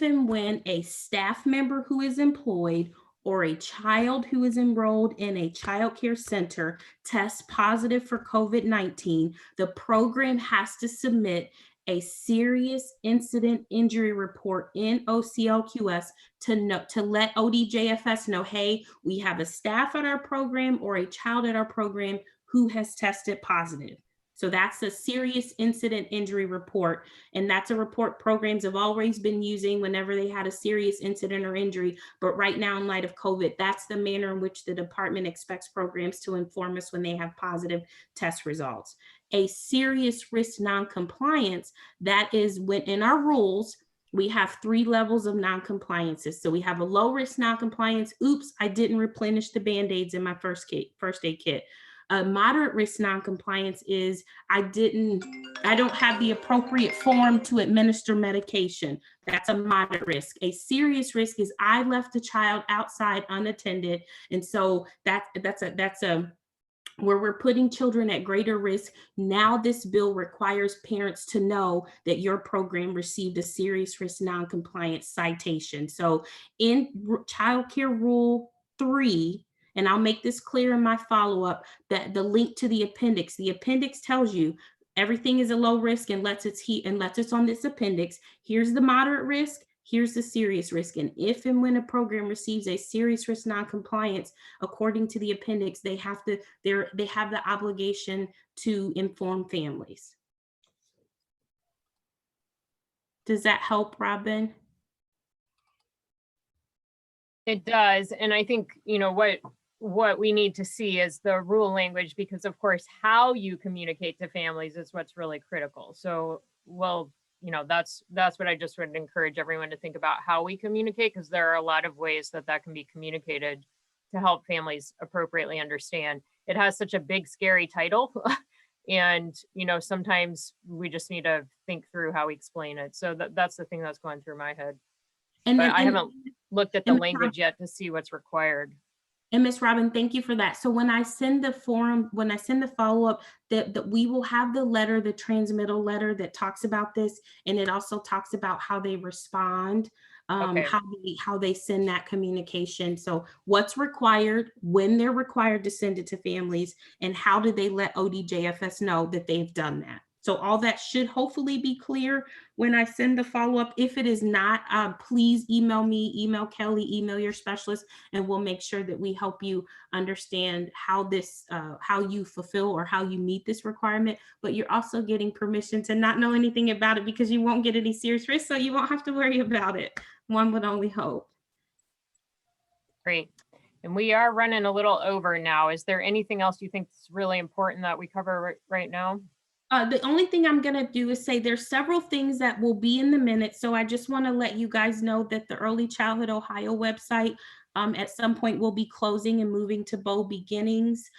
and when a staff member who is employed or a child who is enrolled in a child care center tests positive for COVID-19, the program has to submit a serious incident injury report in OCLQS to let ODJFS know, hey, we have a staff at our program or a child at our program who has tested positive. So that's a serious incident injury report. And that's a report programs have always been using whenever they had a serious incident or injury. But right now, in light of COVID, that's the manner in which the department expects programs to inform us when they have positive test results. A serious risk non-compliance, that is when in our rules, we have 3 levels of non-compliances. So we have a low risk non-compliance. Oops, I didn't replenish the Band-Aids in my first aid kit. A moderate risk non-compliance is I don't have the appropriate form to administer medication. That's a moderate risk. A serious risk is I left a child outside unattended. And so that's where we're putting children at greater risk. Now this bill requires parents to know that your program received a serious risk non-compliance citation. So in Child Care Rule 3, and I'll make this clear in my follow-up, that the link to the appendix tells you everything is a low risk unless it's on this appendix. Here's the moderate risk, here's the serious risk. And if and when a program receives a serious risk non-compliance, according to the appendix, they have the obligation to inform families. Does that help, Robin? It does. And I think, what we need to see is the rule language, because of course, how you communicate to families is what's really critical. So, that's what I just would encourage everyone to think about, how we communicate, because there are a lot of ways that can be communicated to help families appropriately understand. It has such a big, scary title. And, sometimes we just need to think through how we explain it. So that's the thing that's going through my head. But I haven't looked at the language yet to see what's required. And Ms. Robin, thank you for that. So when I send the follow-up, that we will have the letter, the transmittal letter that talks about this, and it also talks about how they respond, Okay. how they send that communication. So what's required, when they're required to send it to families, and how do they let ODJFS know that they've done that? So all that should hopefully be clear when I send the follow-up. If it is not, please email me, email Kelly, email your specialist, and we'll make sure that we help you understand how you fulfill or how you meet this requirement. But you're also getting permission to not know anything about it, because you won't get any serious risk, so you won't have to worry about it. One would only hope. Great. And we are running a little over now. Is there anything else you think is really important that we cover right now? The only thing I'm going to do is say there's several things that will be in the minutes. So I just want to let you guys know that the Early Childhood Ohio website at some point will be closing and moving to Bow Beginnings.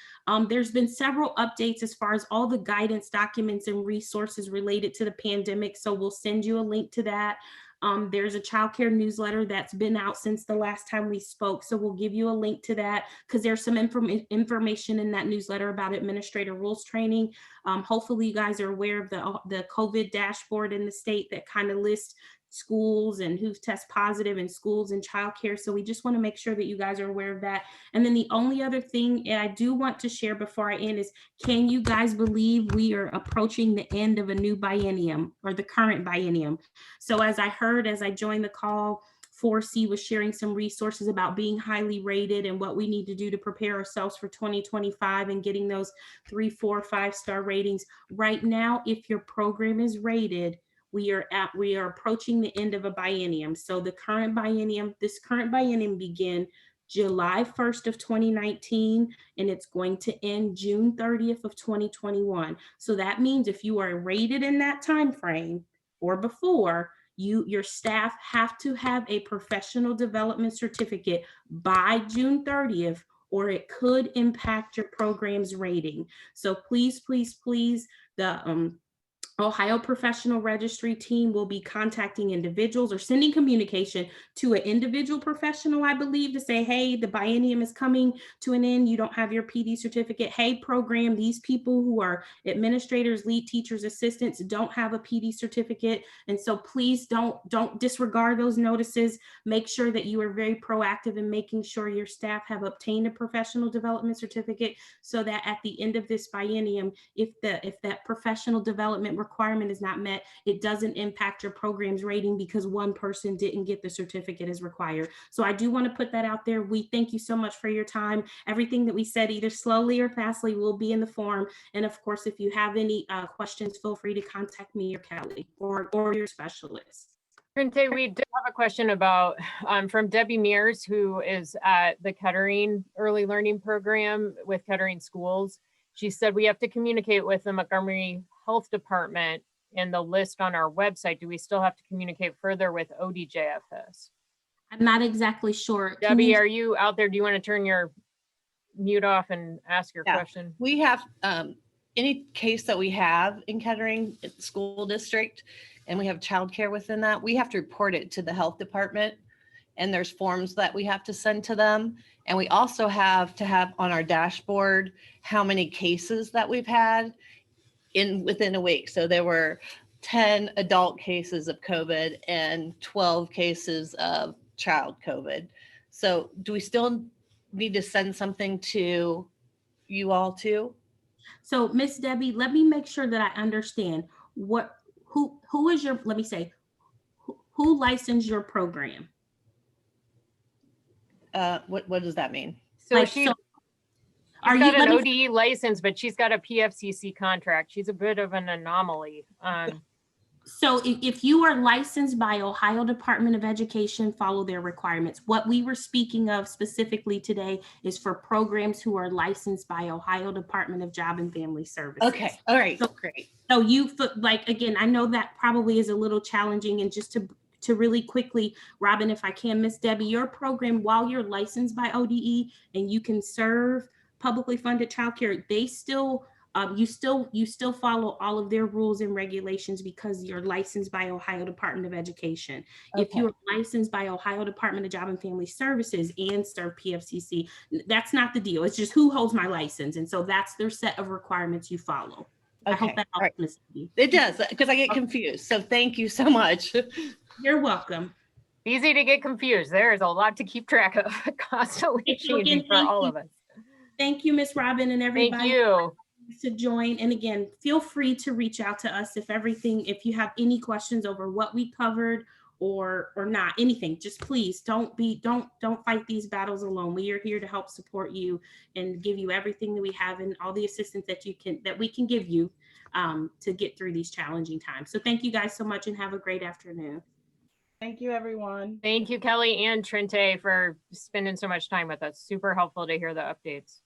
There's been several updates as far as all the guidance documents and resources related to the pandemic. So we'll send you a link to that. There's a childcare newsletter that's been out since the last time we spoke. So we'll give you a link to that because there's some information in that newsletter about administrator rules training. Hopefully you guys are aware of the COVID dashboard in the state that kind of lists schools and who test positive in schools and childcare. So we just want to make sure that you guys are aware of that. And then the only other thing I do want to share before I end is, can you guys believe we are approaching the end of a new biennium, or the current biennium? So as I joined the call, 4C was sharing some resources about being highly rated and what we need to do to prepare ourselves for 2025 and getting those 3, 4, 5-star ratings. Right now, if your program is rated, we are approaching the end of a biennium. So this current biennium began July 1st of 2019, and it's going to end June 30th of 2021. So that means if you are rated in that time frame or before, your staff have to have a professional development certificate by June 30th, or it could impact your program's rating. So please, please, please, the Ohio Professional Registry team will be contacting individuals or sending communication to an individual professional, I believe, to say, hey, the biennium is coming to an end. You don't have your PD certificate. Hey, program, these people who are administrators, lead teachers, assistants don't have a PD certificate. And so please don't disregard those notices. Make sure that you are very proactive in making sure your staff have obtained a professional development certificate, so that at the end of this biennium, if that professional development requirement is not met, it doesn't impact your program's rating because one person didn't get the certificate as required. So I do want to put that out there. We thank you so much for your time. Everything that we said, either slowly or fastly, will be in the form. And of course, if you have any questions, feel free to contact me or Kelly or your specialist. Trente, we did have a question about from Debbie Mears, who is at the Kettering Early Learning Program with Kettering Schools. She said we have to communicate with the Montgomery Health Department and the list on our website. Do we still have to communicate further with ODJFS? I'm not exactly sure. Debbie, are you out there? Do you want to turn your mute off and ask your question? We have any case that we have in Kettering School District, and we have childcare within that, we have to report it to the health department, and there's forms that we have to send to them. And we also have to have on our dashboard how many cases that we've had within a week. So there were 10 adult cases of COVID and 12 cases of child COVID. So do we still need to send something to you all too? So Miss Debbie, let me make sure that I understand who is your, let me say, who licensed your program? What does that mean? So She's got an ODE license, but she's got a PFCC contract. She's a bit of an anomaly. So if you are licensed by Ohio Department of Education, follow their requirements. What we were speaking of specifically today is for programs who are licensed by Ohio Department of Job and Family Services. Okay, all right, so, great. So you, like, again, I know that probably is a little challenging, and just to really quickly, Robin, if I can, Miss Debbie, your program, while you're licensed by ODE and you can serve publicly funded childcare, they still, you still follow all of their rules and regulations because you're licensed by Ohio Department of Education. Okay. If you're licensed by Ohio Department of Job and Family Services and serve PFCC, that's not the deal. It's just who holds my license. And so that's their set of requirements you follow. Okay. I hope that helps, Ms. Debbie. It does, because I get confused. So thank you so much. You're welcome. Easy to get confused. There is a lot to keep track of, constantly changing for all of us. Thank you, Ms. Robin, and everybody. Thank you. To join. And again, feel free to reach out to us if you have any questions over what we covered or not, anything. Just please don't fight these battles alone. We are here to help support you and give you everything that we have and all the assistance that we can give you to get through these challenging times. So thank you guys so much and have a great afternoon. Thank you, everyone. Thank you, Kelly and Trente, for spending so much time with us. Super helpful to hear the updates.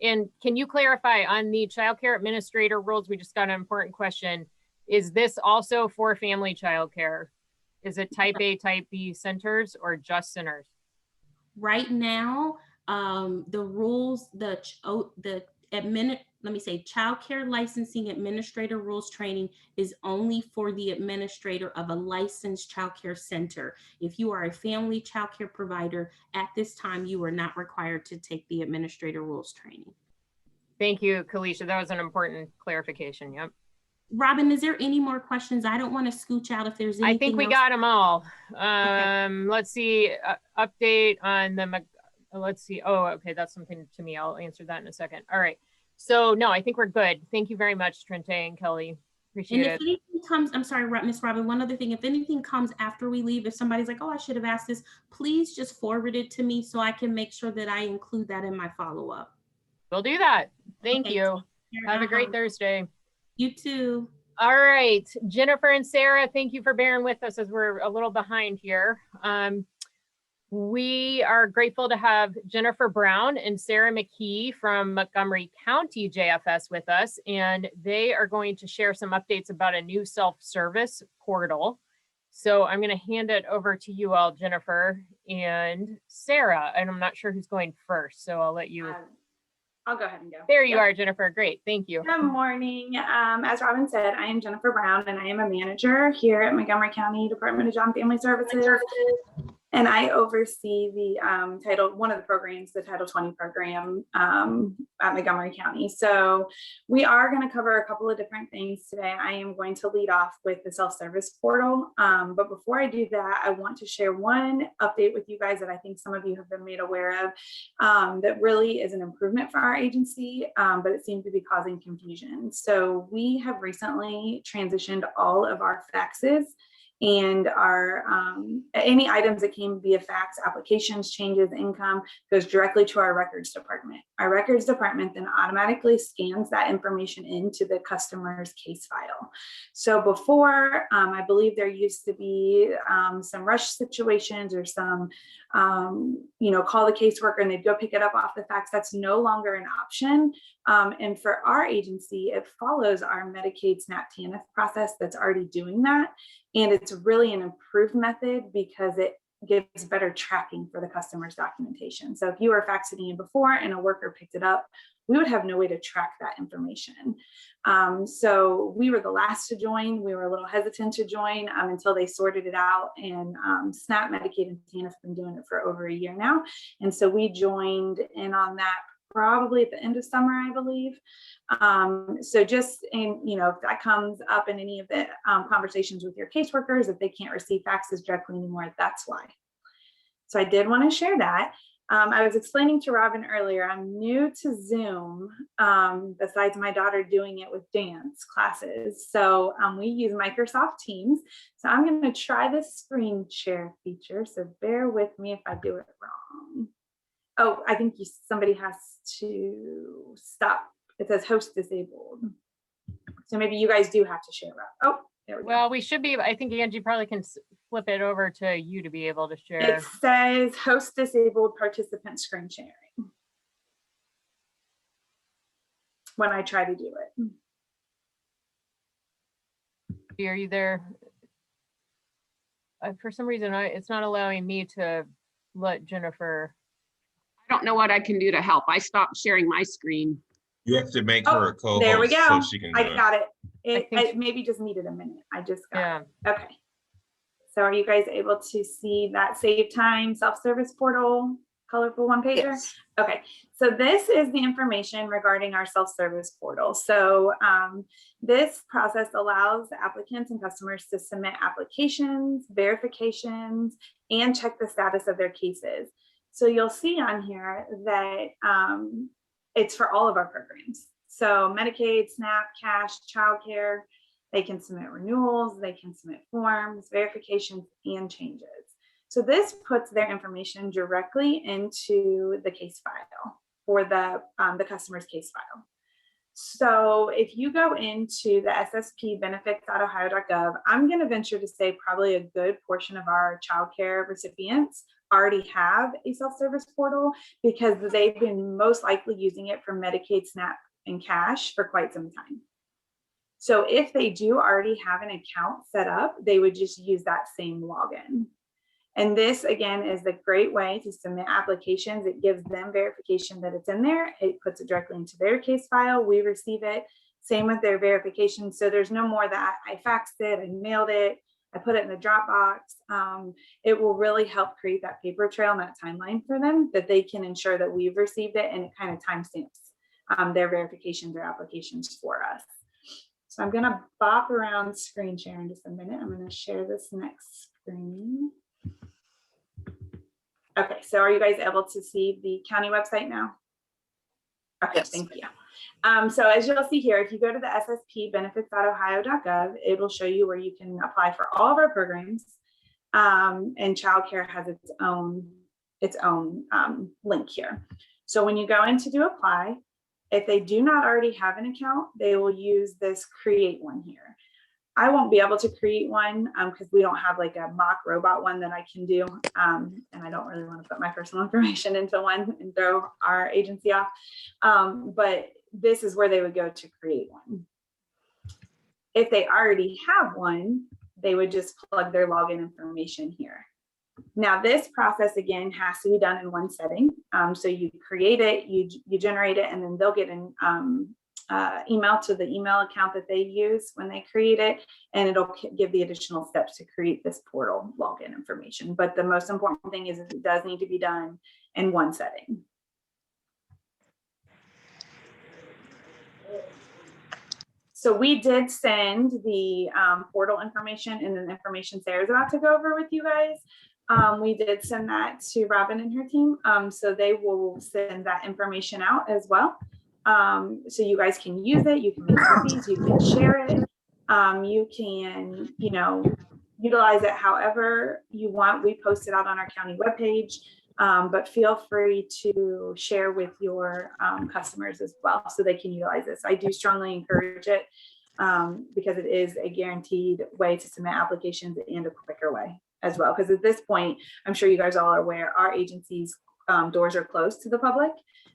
And can you clarify on the childcare administrator rules? We just got an important question. Is this also for family childcare? Is it type A, type B centers or just centers? Right now, the rules, childcare licensing administrator rules training is only for the administrator of a licensed childcare center. If you are a family childcare provider, at this time, you are not required to take the administrator rules training. Thank you, Kalisha. That was an important clarification. Yep. Robin, is there any more questions? I don't want to scooch out if there's anything I think we else. got them all. Okay. Let's see, update on the, let's see. Oh, okay. That's something to me. I'll answer that in a second. All right. So no, I think we're good. Thank you very much, Trente and Kelly. Appreciate And it. if anything comes, I'm sorry, Miss Robin, one other thing, if anything comes after we leave, if somebody's like, oh, I should have asked this, please just forward it to me so I can make sure that I include that in my follow-up. We'll do that. Thank Okay. you. Have a great Thursday. You too. All right, Jennifer and Sarah, thank you for bearing with us as we're a little behind here. We are grateful to have Jennifer Brown and Sarah McKee from Montgomery County JFS with us, and they are going to share some updates about a new self-service portal. So I'm going to hand it over to you all, Jennifer and Sarah, and I'm not sure who's going first, so I'll let you. I'll go ahead and go. There you are, Jennifer. Great. Thank you. Good morning. As Robin said, I am Jennifer Brown and I am a manager here at Montgomery County Department of Job and Family Services. And I oversee the one of the programs, the Title 20 program at Montgomery County. So we are going to cover a couple of different things today. I am going to lead off with the self-service portal. But before I do that, I want to share one update with you guys that I think some of you have been made aware of that really is an improvement for our agency, but it seemed to be causing confusion. So we have recently transitioned all of our faxes and our any items that came via fax, applications, changes, income, goes directly to our records department. Our records department then automatically scans that information into the customer's case file. So before, I believe there used to be some rush situations or some, call the caseworker and they'd go pick it up off the fax. That's no longer an option. And for our agency, it follows our Medicaid SNAP TANF process that's already doing that. And it's really an improved method because it gives better tracking for the customer's documentation. So if you were faxing in before and a worker picked it up, we would have no way to track that information. So we were the last to join. We were a little hesitant to join until they sorted it out. And SNAP, Medicaid, and TANF have been doing it for over a year now. And so we joined in on that probably at the end of summer, I believe. So just, if that comes up in any of the conversations with your caseworkers, if they can't receive faxes directly anymore, that's why. So I did want to share that. I was explaining to Robin earlier, I'm new to Zoom, besides my daughter doing it with dance classes. So we use Microsoft Teams. So I'm going to try the screen share feature. So bear with me if I do it wrong. Oh, I think somebody has to stop. It says host disabled. So maybe you guys do have to share. Oh, there we go. Well, we should be, I think Angie probably can flip it over to you to be able to share. It says host disabled participant screen sharing when I try to do it. Are you there? For some reason, it's not allowing me to let Jennifer. I don't know what I can do to help. I stopped sharing my screen. You have to make her a co-host. There we go. So she can I do got it. It maybe just needed a minute. I just got it. Okay. So are you guys able to see that save time self-service portal, colorful one pager? Yes. Okay. So this is the information regarding our self-service portal. So this process allows applicants and customers to submit applications, verifications, and check the status of their cases. So you'll see on here that it's for all of our programs. So Medicaid, SNAP, cash, childcare, they can submit renewals, they can submit forms, verifications, and changes. So this puts their information directly into the case file for the customer's case file. So if you go into the SSP benefits.ohio.gov, I'm going to venture to say probably a good portion of our childcare recipients already have a self-service portal because they've been most likely using it for Medicaid, SNAP, and cash for quite some time. So if they do already have an account set up, they would just use that same login. And this, again, is the great way to submit applications. It gives them verification that it's in there. It puts it directly into their case file. We receive it. Same with their verification. So there's no more that I faxed it, I mailed it, I put it in the Dropbox. It will really help create that paper trail and that timeline for them, that they can ensure that we've received it, and it kind of timestamps their verifications or applications for us. So I'm going to bop around screen share in just a minute. I'm going to share this next screen. Okay, so are you guys able to see the county website now? Okay, yes. Thank you. So as you'll see here, if you go to the sspbenefits.ohio.gov, it will show you where you can apply for all of our programs. And childcare has its own link here. So when you go in to do apply, if they do not already have an account, they will use this create one here. I won't be able to create one because we don't have like a mock robot one that I can do. And I don't really want to put my personal information into one and throw our agency off. But this is where they would go to create one. If they already have one, they would just plug their login information here. Now this process again has to be done in one setting. So you create it, you generate it, and then they'll get an email to the email account that they use when they create it, and it'll give the additional steps to create this portal login information. But the most important thing is it does need to be done in one setting. So we did send the portal information and the information Sarah's about to go over with you guys. We did send that to Robin and her team. So they will send that information out as well. So you guys can use it, you can make copies, you can share it, you can, utilize it however you want. We post it out on our county webpage, but feel free to share with your customers as well so they can utilize this. I do strongly encourage it because it is a guaranteed way to submit applications and a quicker way as well. Because at this point, I'm sure you guys all are aware, our agency's doors are closed to the public,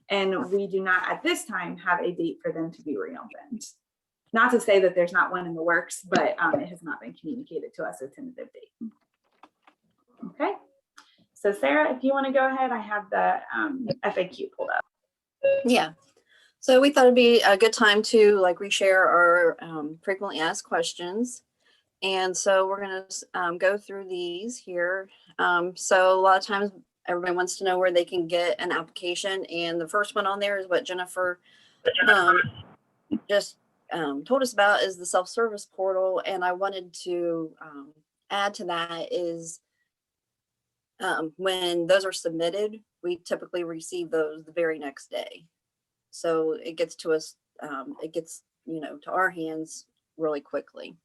and we do not at this time have a date for them to be reopened. Not to say that there's not one in the works, but it has not been communicated to us a tentative date. Okay, so Sarah, if you want to go ahead, I have the FAQ pulled up. Yeah, so we thought it'd be a good time to reshare our frequently asked questions. And so we're going to go through these here. So a lot of times everybody wants to know where they can get an application. And the first one on there is what Jennifer just told us about, is the self-service portal. And I wanted to add to that is when those are submitted, we typically receive those the very next day. So it gets to us, it gets, to our hands really quickly.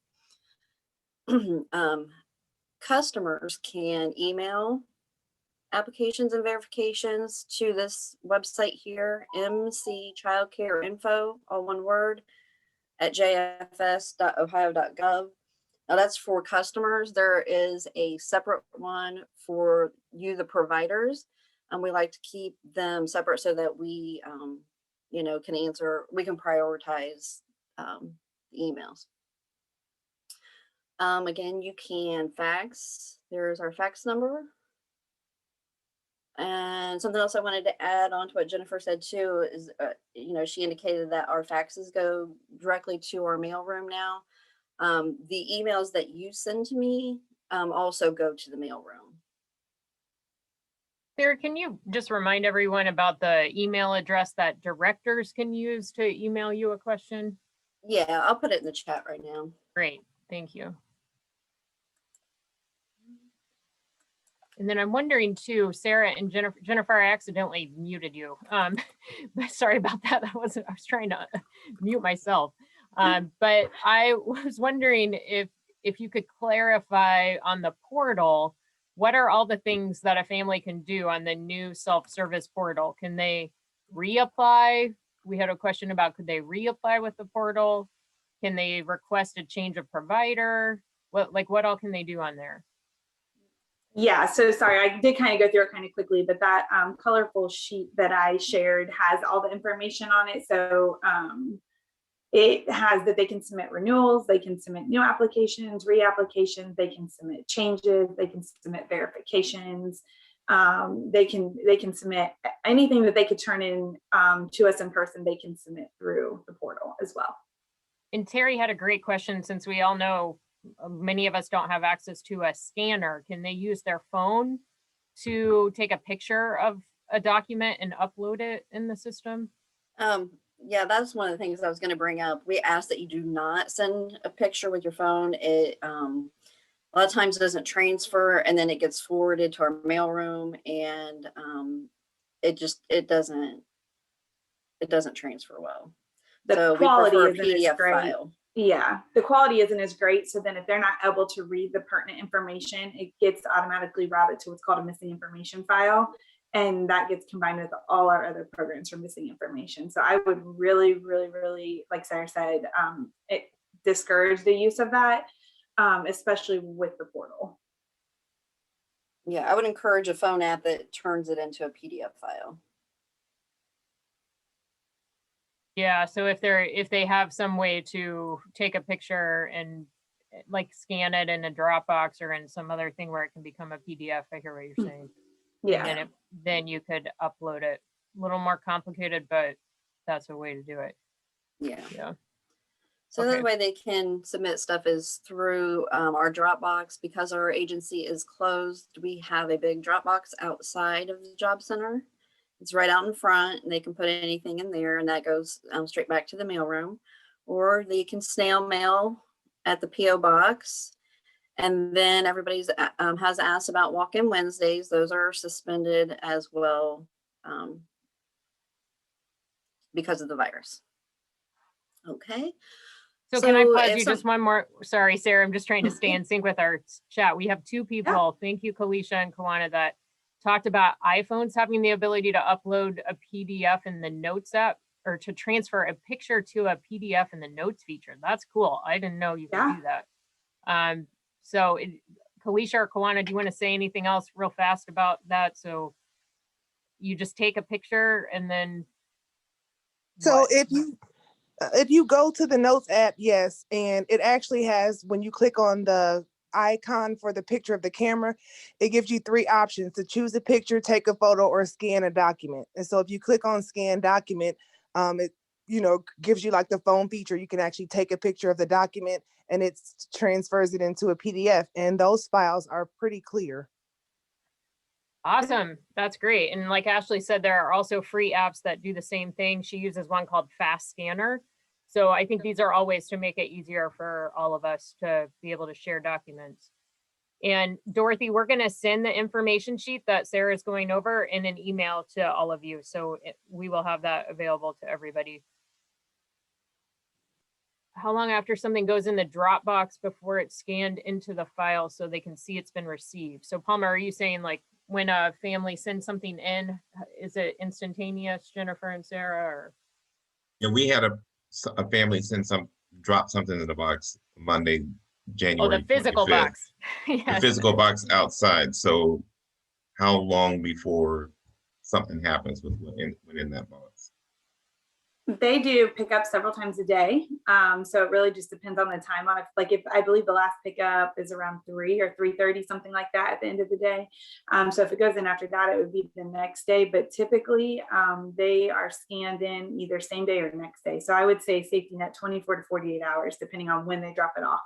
Customers can email applications and verifications to this website here, mcchildcareinfo, all one word, at jfs.ohio.gov. Now that's for customers. There is a separate one for you, the providers, and we like to keep them separate so that we, can answer, we can prioritize the emails. Again, you can fax. There's our fax number. And something else I wanted to add on to what Jennifer said too is, she indicated that our faxes go directly to our mailroom now. The emails that you send to me also go to the mailroom. Sarah, can you just remind everyone about the email address that directors can use to email you a question? Yeah, I'll put it in the chat right now. Great, thank you. And then I'm wondering too, Sarah and Jennifer, I accidentally muted you. Sorry about that. I was trying to mute myself. But I was wondering if you could clarify on the portal, what are all the things that a family can do on the new self-service portal? Can they reapply? We had a question about, could they reapply with the portal? Can they request a change of provider? What all can they do on there? Yeah, so sorry, I did kind of go through it kind of quickly, but that colorful sheet that I shared has all the information on it. So it has that they can submit renewals, they can submit new applications, reapplications, they can submit changes, they can submit verifications. They can submit anything that they could turn in to us in person, they can submit through the portal as well. And Terry had a great question, since we all know many of us don't have access to a scanner. Can they use their phone to take a picture of a document and upload it in the system? Yeah, that's one of the things I was going to bring up. We ask that you do not send a picture with your phone. It a lot of times doesn't transfer, and then it gets forwarded to our mailroom, and it doesn't transfer well. The quality we prefer a isn't PDF as great. file. Yeah, the quality isn't as great. So then if they're not able to read the pertinent information, it gets automatically routed to what's called a missing information file. And that gets combined with all our other programs for missing information. So I would really, really, really, like Sarah said, discourage the use of that, especially with the portal. Yeah, I would encourage a phone app that turns it into a PDF file. Yeah, so if they have some way to take a picture and like scan it in a Dropbox or in some other thing where it can become a PDF, I hear what you're saying. Yeah. And then you could upload it. A little more complicated, but that's a way to do it. Yeah. Yeah. So Okay. the way they can submit stuff is through our Dropbox. Because our agency is closed, we have a big Dropbox outside of the job center. It's right out in front, and they can put anything in there, and that goes straight back to the mailroom. Or they can snail mail at the P.O. box. And then everybody's has asked about walk-in Wednesdays. Those are suspended as well because of the virus. Okay. So can I So pause if you some- just one more? Sorry, Sarah, I'm just trying to stay in sync with our chat. We have two people, thank you, Kalisha and Kawana, that talked about iPhones having the ability to upload a PDF in the Notes app, or to transfer a picture to a PDF in the Notes feature. That's cool. I didn't know you could do that. So Kalisha or Kawana, do you want to say anything else real fast about that? So you just take a picture and then. So what? if you go to the Notes app, yes, and it actually has, when you click on the icon for the picture of the camera, it gives you 3 options to choose a picture, take a photo, or scan a document. And so if you click on scan document, it gives you like the phone feature. You can actually take a picture of the document and it transfers it into a PDF, and those files are pretty clear. Awesome. That's great. And like Ashley said, there are also free apps that do the same thing. She uses one called Fast Scanner. So I think these are all ways to make it easier for all of us to be able to share documents. And Dorothy, we're going to send the information sheet that Sarah is going over in an email to all of you. So we will have that available to everybody. How long after something goes in the Dropbox before it's scanned into the file so they can see it's been received? So Palmer, are you saying like when a family sends something in, is it instantaneous, Jennifer and Sarah? Or? Yeah, we had a family drop something in the box Monday, January. Oh, the physical 25th. box. Yes. The physical box outside. So how long before something happens within that box? They do pick up several times a day. So it really just depends on the time on it. Like if I believe the last pickup is around 3 or 3:30, something like that at the end of the day. So if it goes in after that, it would be the next day. But typically they are scanned in either same day or next day. So I would say safety net 24 to 48 hours, depending on when they drop it off.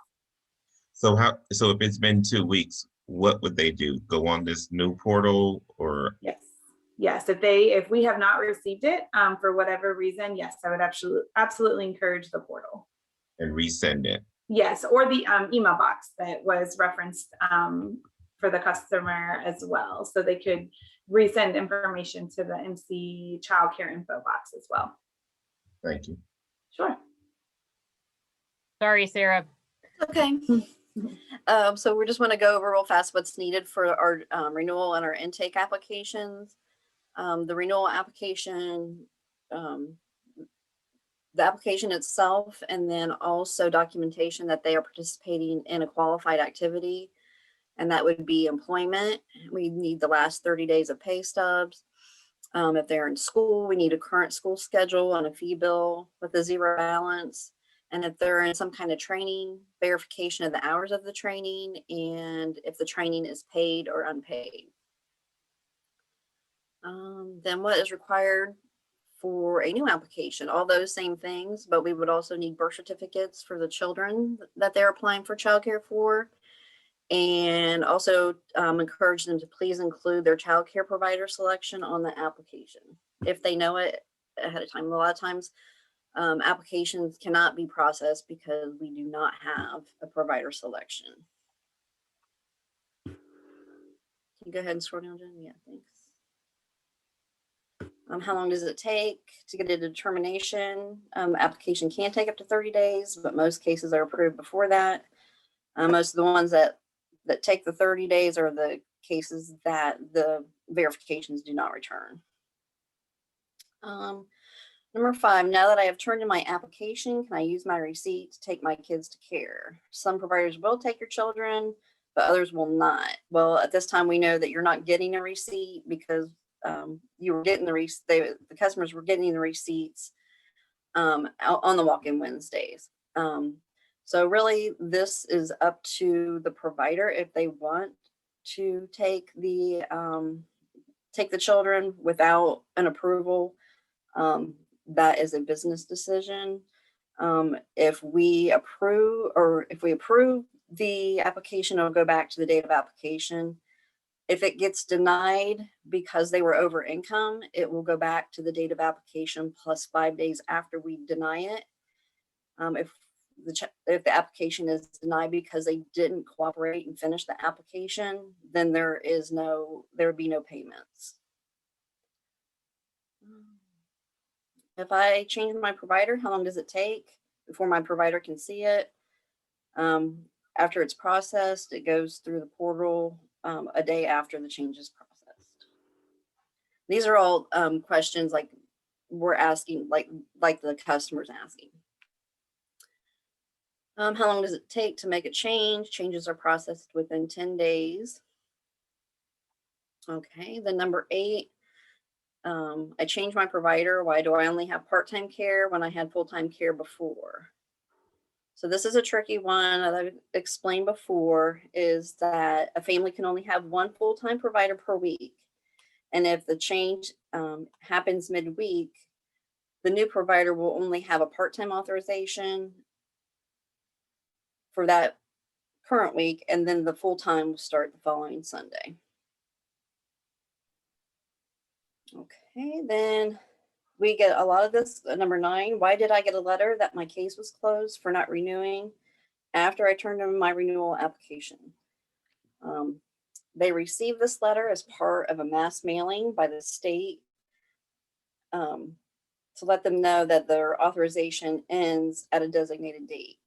So if it's been 2 weeks, what would they do? Go on this new portal or? Yes, if we have not received it for whatever reason, yes, I would absolutely encourage the portal. And resend it. Yes, or the email box that was referenced for the customer as well. So they could resend information to the MC childcare info box as well. Thank you. Sure. Sorry, Sarah. Okay. So we just want to go over real fast what's needed for our renewal and our intake applications. The renewal application, the application itself, and then also documentation that they are participating in a qualified activity, and that would be employment. We need the last 30 days of pay stubs. If they're in school, we need a current school schedule and a fee bill with a zero balance. And if they're in some kind of training, verification of the hours of the training, and if the training is paid or unpaid. Then what is required for a new application? All those same things, but we would also need birth certificates for the children that they're applying for childcare for. And also encourage them to please include their childcare provider selection on the application if they know it ahead of time. A lot of times applications cannot be processed because we do not have a provider selection. Can you go ahead and scroll down, Jen? Yeah, thanks. How long does it take to get a determination? Application can take up to 30 days, but most cases are approved before that. Most of the ones that take the 30 days are the cases that the verifications do not return. Number 5, now that I have turned in my application, can I use my receipt to take my kids to care? Some providers will take your children, but others will not. Well, at this time, we know that you're not getting a receipt because you were getting the customers were getting the receipts on the walk-in Wednesdays. So really, this is up to the provider if they want to take the children without an approval. That is a business decision. If we approve the application, it'll go back to the date of application. If it gets denied because they were over income, it will go back to the date of application plus 5 days after we deny it. If the application is denied because they didn't cooperate and finish the application, then there would be no payments. If I change my provider, how long does it take before my provider can see it? After it's processed, it goes through the portal a day after the change is processed. These are all questions like we're asking, like the customer's asking. How long does it take to make a change? Changes are processed within 10 days. Okay, then number 8, I changed my provider. Why do I only have part-time care when I had full-time care before? So this is a tricky one. As I explained before, is that a family can only have one full-time provider per week. And if the change happens midweek, the new provider will only have a part-time authorization for that current week, and then the full-time will start the following Sunday. Okay, then we get a lot of this. Number 9, why did I get a letter that my case was closed for not renewing after I turned in my renewal application? They received this letter as part of a mass mailing by the state to let them know that their authorization ends at a designated date.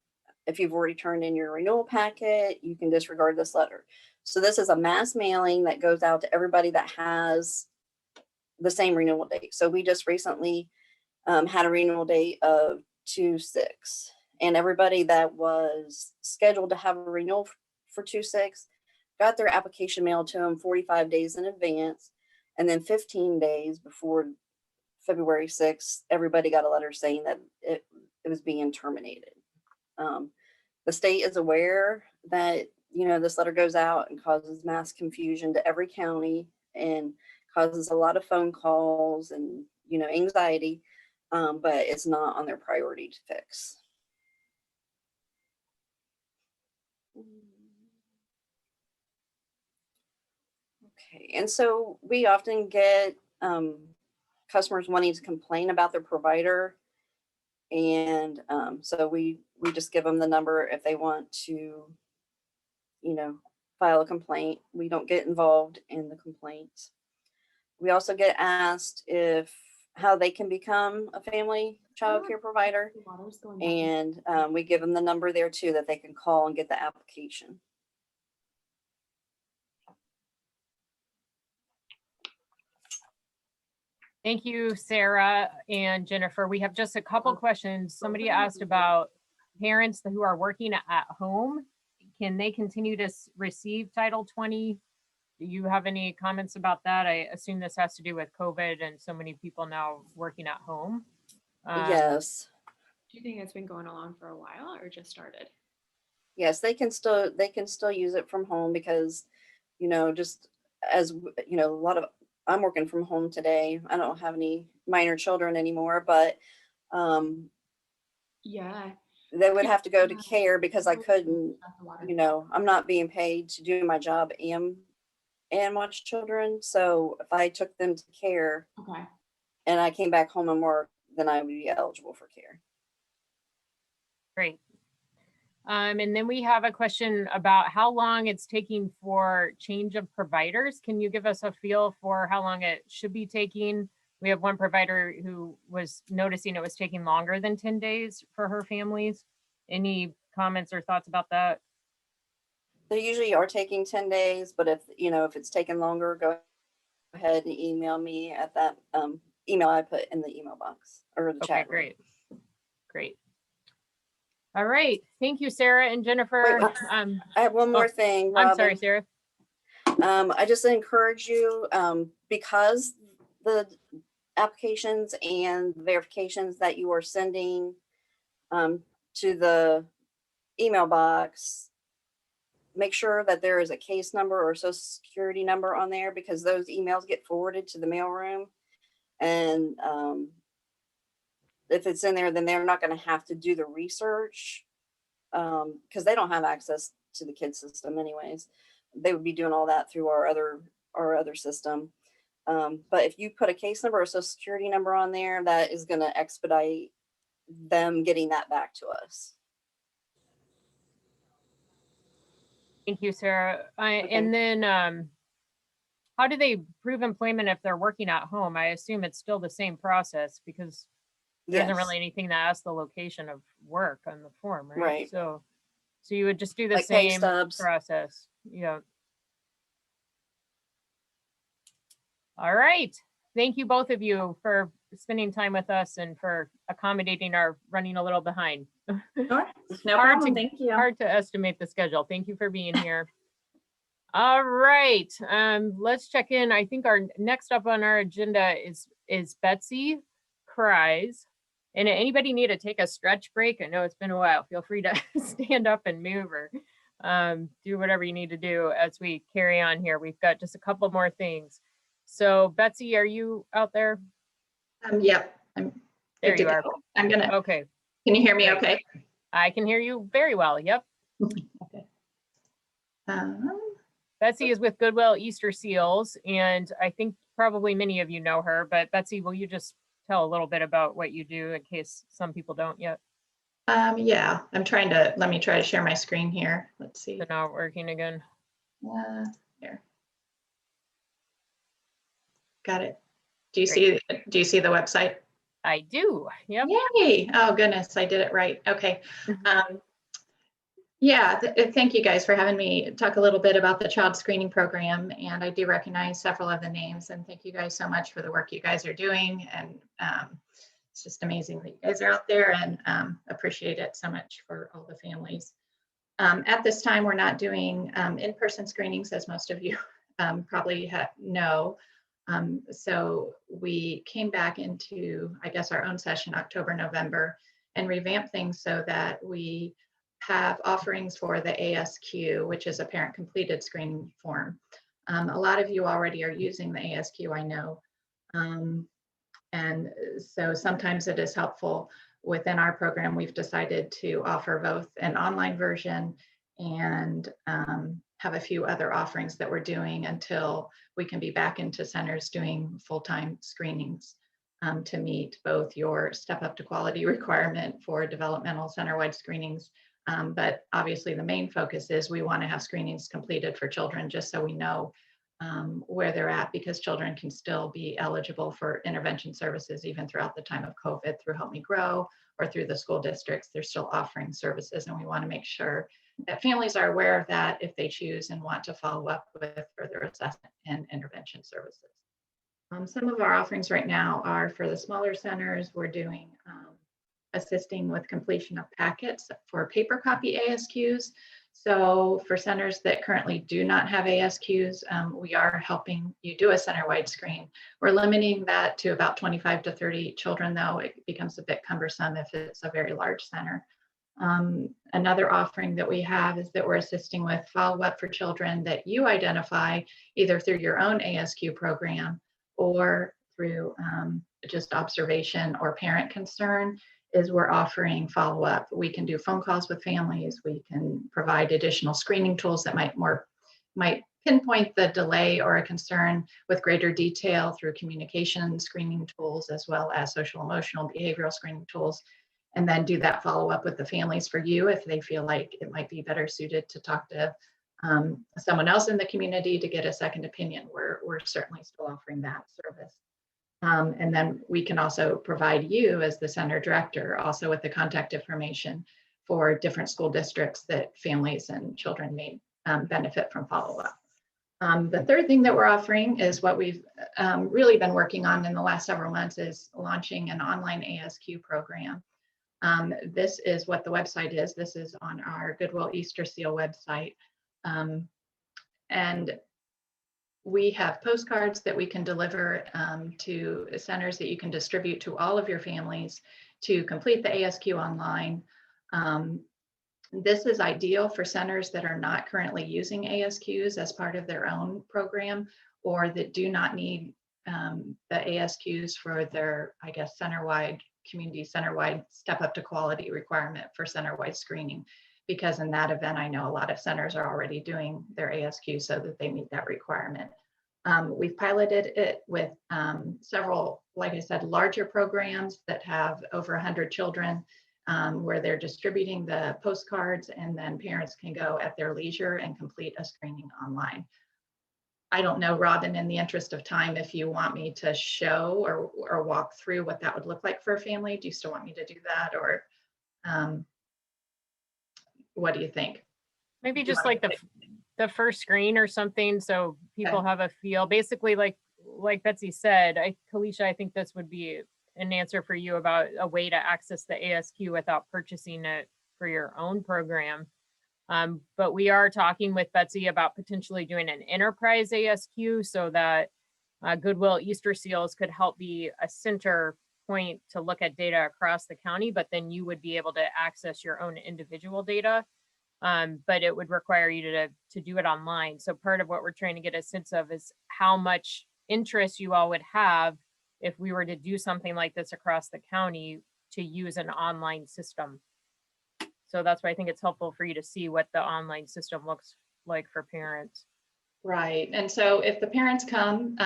If you've already turned in your renewal packet, you can disregard this letter. So this is a mass mailing that goes out to everybody that has the same renewal date. So we just recently had a renewal date of 2/6, and everybody that was scheduled to have a renewal for 2/6 got their application mailed to them 45 days in advance, and then 15 days before February 6th, everybody got a letter saying that it was being terminated. The state is aware that, this letter goes out and causes mass confusion to every county and causes a lot of phone calls and, anxiety, but it's not on their priority to fix. Okay, and so we often get customers wanting to complain about their provider. And so we just give them the number if they want to, file a complaint. We don't get involved in the complaints. We also get asked how they can become a family child care provider. And we give them the number there too that they can call and get the application. Thank you, Sarah and Jennifer. We have just a couple questions. Somebody asked about parents who are working at home. Can they continue to receive Title 20 Do you have any comments about that? I assume this has to do with COVID and so many people now working at home. Yes. Do you think it's been going along for a while or just started? Yes, they can still use it from home because, you know, just as you know, I'm working from home today. I don't have any minor children anymore, but Yeah. they would have to go to care because I couldn't, you know, I'm not being paid to do my job and watch children. So if I took them to care Okay. and I came back home and work, then I would be eligible for care. Great. And then we have a question about how long it's taking for change of providers. Can you give us a feel for how long it should be taking? We have one provider who was noticing it was taking longer than 10 days for her families. Any comments or thoughts about that? They usually are taking 10 days, but if it's taking longer, go ahead and email me at that email I put in the email box or the chat room. Great. All right. Thank you, Sarah and Jennifer. Wait, I have one more thing, Robin. I'm sorry, Sarah. I just encourage you, because the applications and verifications that you are sending to the email box, make sure that there is a case number or social security number on there, because those emails get forwarded to the mailroom. And if it's in there, then they're not going to have to do the research because they don't have access to the KID system anyways. They would be doing all that through our other system. But if you put a case number or social security number on there, that is going to expedite them getting that back to us. Thank you, Sarah. Okay. And then how do they prove employment if they're working at home? I assume it's still the same process because there isn't really anything that asks the location of work on the form, right? Right. So you would just do the Like pay same stubs. process. Yeah. All right. Thank you, both of you, for spending time with us and for accommodating our running a little behind. Sure. No problem. Thank you. Hard to estimate the schedule. Thank you for being here. All right. Let's check in. I think our next up on our agenda is Betsy Kreis. And anybody need to take a stretch break? I know it's been a while. Feel free to stand up and move or do whatever you need to do as we carry on here. We've got just a couple more things. So Betsy, are you out there? Yep. I'm there. You are. I'm gonna. Okay. Can you hear me? Okay. I can hear you very well. Yep. Okay. Betsy is with Goodwill Easter Seals, and I think probably many of you know her, but Betsy, will you just tell a little bit about what you do in case some people don't yet? Yeah, let me try to share my screen here. Let's see. It's not working again. Here. Got it. Do you see the website? I do. Yep. Yay. Oh goodness, I did it right. Okay. Yeah, thank you guys for having me talk a little bit about the child screening program. And I do recognize several of the names, and thank you guys so much for the work you guys are doing. And it's just amazing that you guys are out there, and appreciate it so much for all the families. At this time, we're not doing in-person screenings, as most of you probably know. So we came back into, I guess, our own session, October, November, and revamped things so that we have offerings for the ASQ, which is a parent completed screening form. A lot of you already are using the ASQ, I know. And so sometimes it is helpful. Within our program, we've decided to offer both an online version and have a few other offerings that we're doing until we can be back into centers doing full-time screenings to meet both your step up to quality requirement for developmental center-wide screenings. But obviously the main focus is we want to have screenings completed for children just so we know where they're at, because children can still be eligible for intervention services even throughout the time of COVID through Help Me Grow or through the school districts. They're still offering services, and we want to make sure that families are aware of that if they choose and want to follow up with further assessment and intervention services. Some of our offerings right now are for the smaller centers. We're doing assisting with completion of packets for paper copy ASQs So for centers that currently do not have ASQs, we are helping you do a center-wide screen. We're limiting that to about 25 to 30 children, though. It becomes a bit cumbersome if it's a very large center. Another offering that we have is that we're assisting with follow-up for children that you identify either through your own ASQ program or through just observation or parent concern. Is we're offering follow-up. We can do phone calls with families. We can provide additional screening tools that might pinpoint the delay or a concern with greater detail through communication screening tools, as well as social emotional behavioral screening tools, and then do that follow-up with the families for you if they feel like it might be better suited to talk to someone else in the community to get a second opinion. We're certainly still offering that service. And then we can also provide you as the center director also with the contact information for different school districts that families and children may benefit from follow-up. The third thing that we're offering is what we've really been working on in the last several months is launching an online ASQ program. This is what the website is. This is on our Goodwill Easter Seal website. And we have postcards that we can deliver to centers that you can distribute to all of your families to complete the ASQ online. This is ideal for centers that are not currently using ASQs as part of their own program, or that do not need the ASQs for their, I guess, community center-wide step up to quality requirement for center-wide screening. Because in that event, I know a lot of centers are already doing their ASQ so that they meet that requirement. We've piloted it with several, like I said, larger programs that have over 100 children where they're distributing the postcards, and then parents can go at their leisure and complete a screening online. I don't know, Robin, in the interest of time, if you want me to show or walk through what that would look like for a family. Do you still want me to do that, or what do you think? Maybe just like the first screen or something, so people have a feel. Basically, like Betsy said, Kalisha, I think this would be an answer for you about a way to access the ASQ without purchasing it for your own program. But we are talking with Betsy about potentially doing an enterprise ASQ so that Goodwill Easter Seals could help be a center point to look at data across the county, but then you would be able to access your own individual data. But it would require you to do it online. So part of what we're trying to get a sense of is how much interest you all would have if we were to do something like this across the county to use an online system. So that's why I think it's helpful for you to see what the online system looks like for parents. Right. And so if the parents come,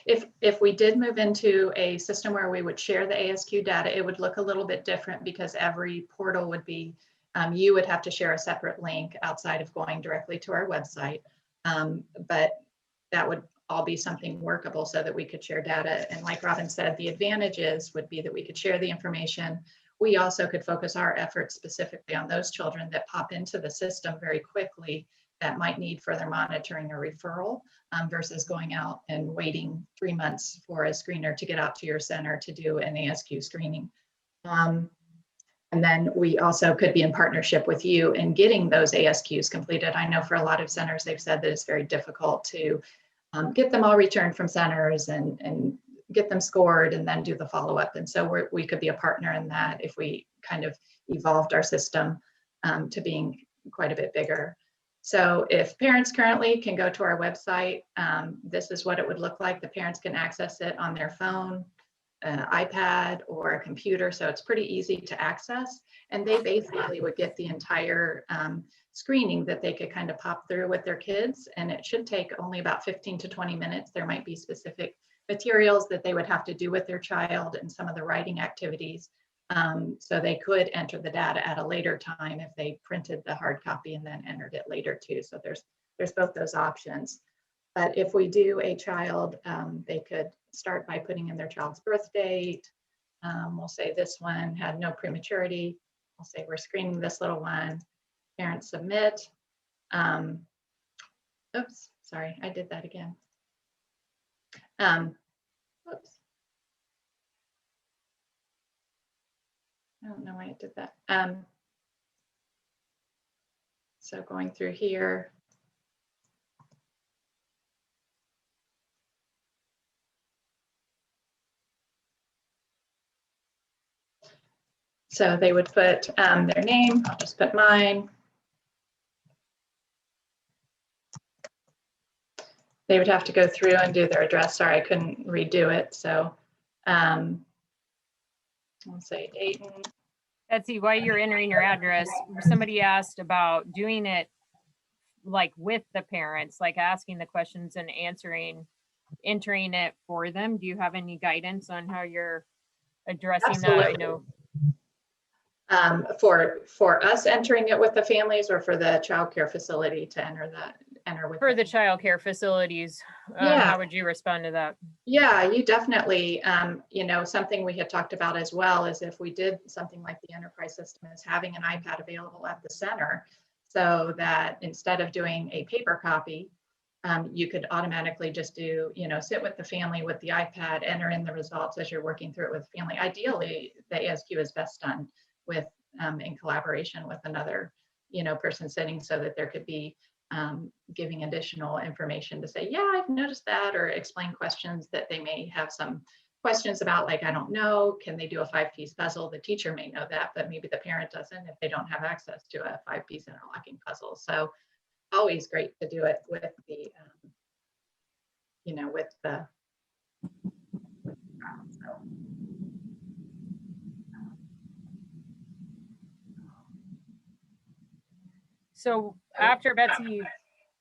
if we did move into a system where we would share the ASQ data, it would look a little bit different because every portal would be, you would have to share a separate link outside of going directly to our website. But that would all be something workable so that we could share data. And like Robin said, the advantages would be that we could share the information. We also could focus our efforts specifically on those children that pop into the system very quickly that might need further monitoring or referral versus going out and waiting 3 months for a screener to get out to your center to do an ASQ screening. And then we also could be in partnership with you in getting those ASQs completed. I know for a lot of centers, they've said that it's very difficult to get them all returned from centers and get them scored and then do the follow-up. And so we could be a partner in that if we kind of evolved our system to being quite a bit bigger. So if parents currently can go to our website, this is what it would look like. The parents can access it on their phone, iPad, or a computer. So it's pretty easy to access. And they basically would get the entire screening that they could kind of pop through with their kids. And it should take only about 15 to 20 minutes. There might be specific materials that they would have to do with their child and some of the writing activities. So they could enter the data at a later time if they printed the hard copy and then entered it later too. So there's both those options. But if we do a child, they could start by putting in their child's birth date. We'll say this one had no prematurity. We'll say we're screening this little one. Parents submit. Oops, sorry, I did that again. Oops. I don't know why I did that. So going through here. So they would put their name, I'll just put mine. They would have to go through and do their address. Sorry, I couldn't redo it. So I'll say Dayton. Betsy, while you're entering your address, somebody asked about doing it like with the parents, like asking the questions and entering it for them. Do you have any guidance on how you're addressing that? I know. For us entering it with the families, or for the childcare facility to enter with For the childcare facilities, Yeah. how would you respond to that? Yeah, you definitely, something we had talked about as well is if we did something like the enterprise system is having an iPad available at the center, so that instead of doing a paper copy, you could automatically just do, sit with the family with the iPad, enter in the results as you're working through it with the family. Ideally, the ASQ is best done with in collaboration with another, person sitting, so that there could be giving additional information to say, yeah, I've noticed that, or explain questions that they may have some questions about, like, I don't know, can they do a 5-piece puzzle? The teacher may know that, but maybe the parent doesn't if they don't have access to a 5-piece interlocking puzzle. So always great to do it with the, with the, so. So after Betsy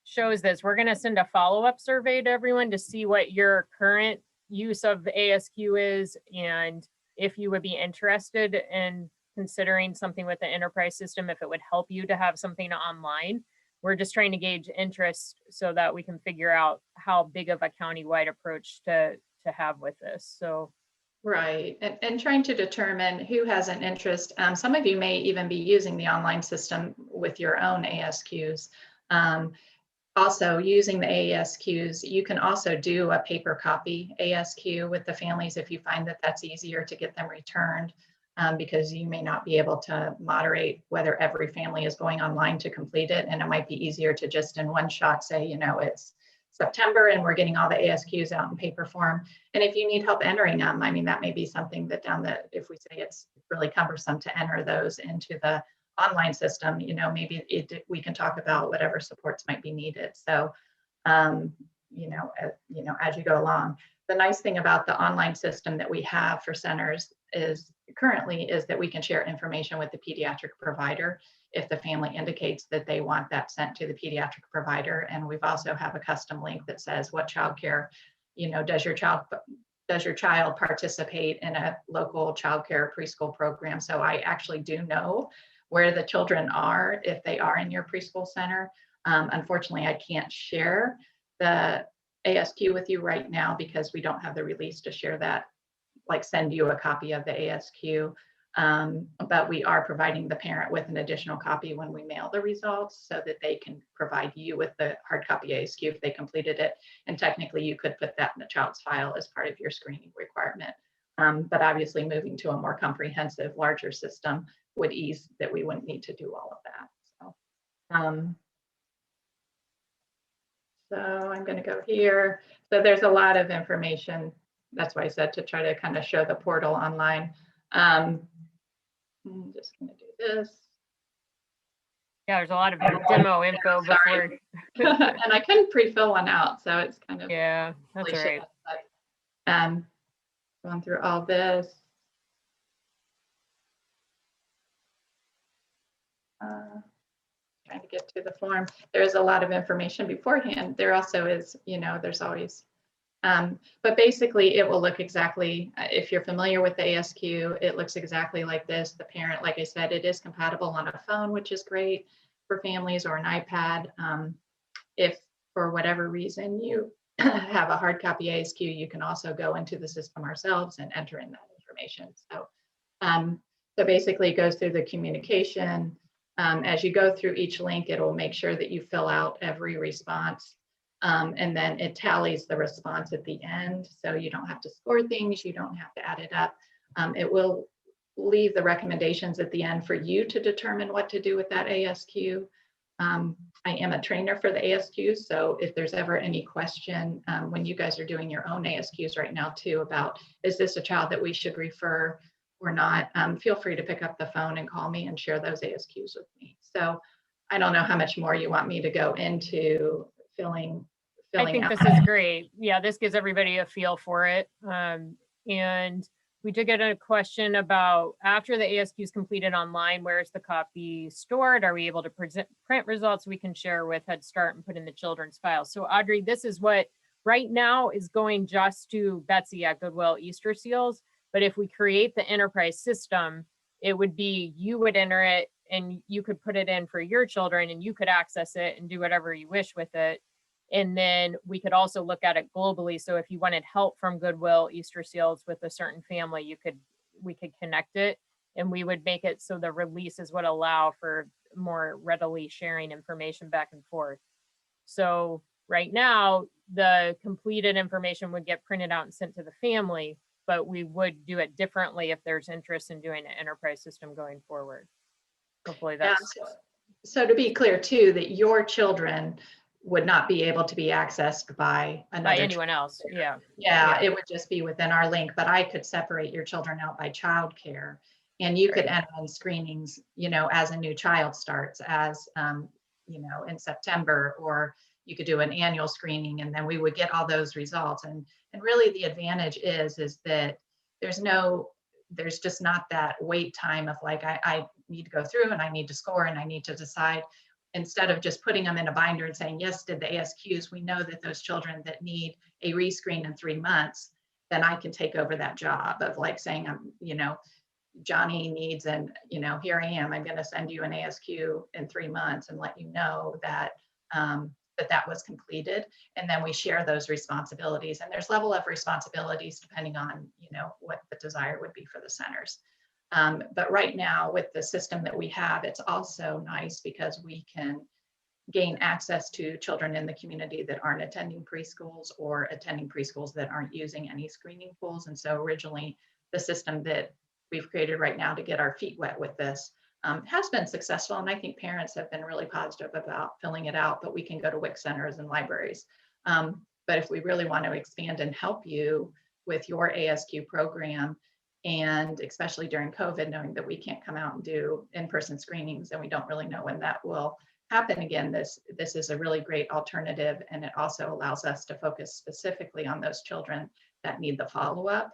shows this, we're going to send a follow-up survey to everyone to see what your current use of ASQ is, and if you would be interested in considering something with the enterprise system, if it would help you to have something online. We're just trying to gauge interest so that we can figure out how big of a countywide approach to have with this. So. Right, and trying to determine who has an interest. Some of you may even be using the online system with your own ASQs. Also, using the ASQs, you can also do a paper copy ASQ with the families if you find that that's easier to get them returned, because you may not be able to moderate whether every family is going online to complete it. And it might be easier to just in one shot say, it's September and we're getting all the ASQs out in paper form. And if you need help entering them, I mean, that may be something that if we say it's really cumbersome to enter those into the online system, maybe we can talk about whatever supports might be needed. So, as you go along. The nice thing about the online system that we have for centers is that we can share information with the pediatric provider if the family indicates that they want that sent to the pediatric provider. And we've also have a custom link that says what childcare, does your child participate in a local childcare preschool program? So I actually do know where the children are if they are in your preschool center. Unfortunately, I can't share the ASQ with you right now because we don't have the release to share that, like send you a copy of the ASQ. But we are providing the parent with an additional copy when we mail the results so that they can provide you with the hard copy ASQ if they completed it. And technically you could put that in the child's file as part of your screening requirement. But obviously moving to a more comprehensive, larger system would ease that we wouldn't need to do all of that. So I'm going to go here. So there's a lot of information. That's why I said to try to kind of show the portal online. I'm just going to do this. Yeah, there's a lot of demo info before. And I couldn't pre-fill one out, so it's kind of. Yeah, that's all right. But, going through all this. Trying to get to the form. There's a lot of information beforehand. There also is, there's always, but basically it will look exactly, if you're familiar with the ASQ, it looks exactly like this. The parent, like I said, it is compatible on a phone, which is great for families, or an iPad. If for whatever reason you have a hard copy ASQ, you can also go into the system ourselves and enter in that information. So, so basically it goes through the communication. As you go through each link, it will make sure that you fill out every response. And then it tallies the response at the end. So you don't have to score things, you don't have to add it up. It will leave the recommendations at the end for you to determine what to do with that ASQ. I am a trainer for the ASQs, so if there's ever any question when you guys are doing your own ASQs right now too about, is this a child that we should refer or not, feel free to pick up the phone and call me and share those ASQs with me. So I don't know how much more you want me to go into filling I think out. this is great. Yeah, this gives everybody a feel for it. And we did get a question about after the ASQ is completed online, where is the copy stored? Are we able to print results we can share with Head Start and put in the children's file? So Audrey, this is what right now is going just to Betsy at Goodwill Easter Seals. But if we create the enterprise system, it would be, you would enter it and you could put it in for your children and you could access it and do whatever you wish with it. And then we could also look at it globally. So if you wanted help from Goodwill Easter Seals with a certain family, we could connect it, and we would make it so the releases would allow for more readily sharing information back and forth. So right now, the completed information would get printed out and sent to the family, but we would do it differently if there's interest in doing an enterprise system going forward. Hopefully that's. So to be clear too, that your children would not be able to be accessed by anyone else. Yeah, it would just be within our link, but I could separate your children out by childcare, and you could enter in screenings, as a new child starts, as in September, or you could do an annual screening, and then we would get all those results. And really the advantage is that there's just not that wait time of like, I need to go through and I need to score and I need to decide. Instead of just putting them in a binder and saying, yes, did the ASQs, we know that those children that need a rescreen in 3 months, then I can take over that job of like saying, Johnny needs, and here I am, I'm going to send you an ASQ in 3 months and let you know that that was completed. And then we share those responsibilities, and there's level of responsibilities depending on, what the desire would be for the centers. But right now with the system that we have, it's also nice because we can gain access to children in the community that aren't attending preschools or attending preschools that aren't using any screening pools. And so originally the system that we've created right now to get our feet wet with this has been successful. And I think parents have been really positive about filling it out, but we can go to WIC centers and libraries. But if we really want to expand and help you with your ASQ program, and especially during COVID, knowing that we can't come out and do in-person screenings and we don't really know when that will happen again, this is a really great alternative. And it also allows us to focus specifically on those children that need the follow-up.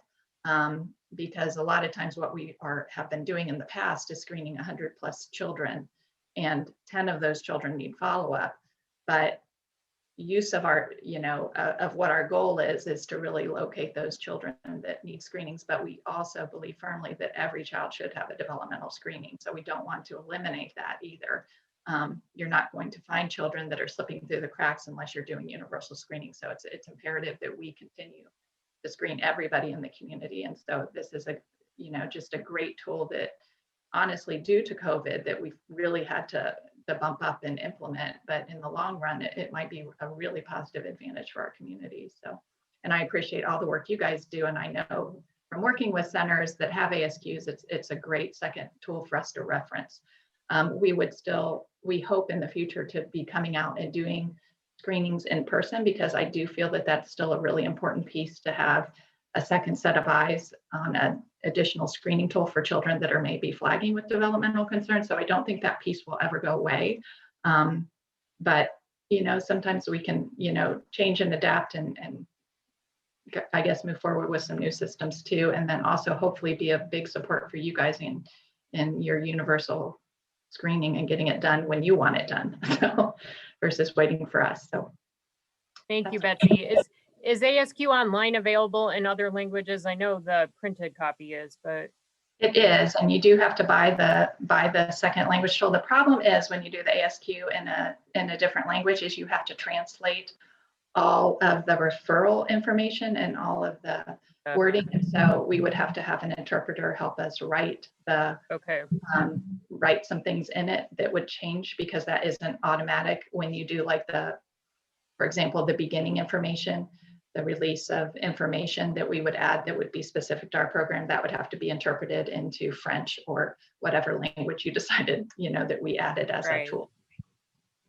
Because a lot of times what we have been doing in the past is screening 100+ children, and 10 of those children need follow-up. But use of our, of what our goal is to really locate those children that need screenings. But we also believe firmly that every child should have a developmental screening. So we don't want to eliminate that either. You're not going to find children that are slipping through the cracks unless you're doing universal screening. So it's imperative that we continue to screen everybody in the community. And so this is just a great tool that honestly, due to COVID, that we've really had to bump up and implement, but in the long run, it might be a really positive advantage for our community. So, and I appreciate all the work you guys do. And I know from working with centers that have ASQs, it's a great second tool for us to reference. We hope in the future to be coming out and doing screenings in person, because I do feel that that's still a really important piece to have a second set of eyes on an additional screening tool for children that are maybe flagging with developmental concerns. So I don't think that piece will ever go away. But, sometimes we can, change and adapt and I guess move forward with some new systems too. And then also hopefully be a big support for you guys in your universal screening and getting it done when you want it done. So versus waiting for us. So thank you, Betsy. Is ASQ online available in other languages? I know the printed copy is, but it is, and you do have to buy the second language tool. The problem is when you do the ASQ in a different language is you have to translate all of the referral information and all of the wording, and so we would have to have an interpreter help us write write some things in it that would change, because that isn't automatic when you do like for example, the beginning information. The release of information that we would add that would be specific to our program, that would have to be interpreted into French or whatever language you decided, that we added as a tool.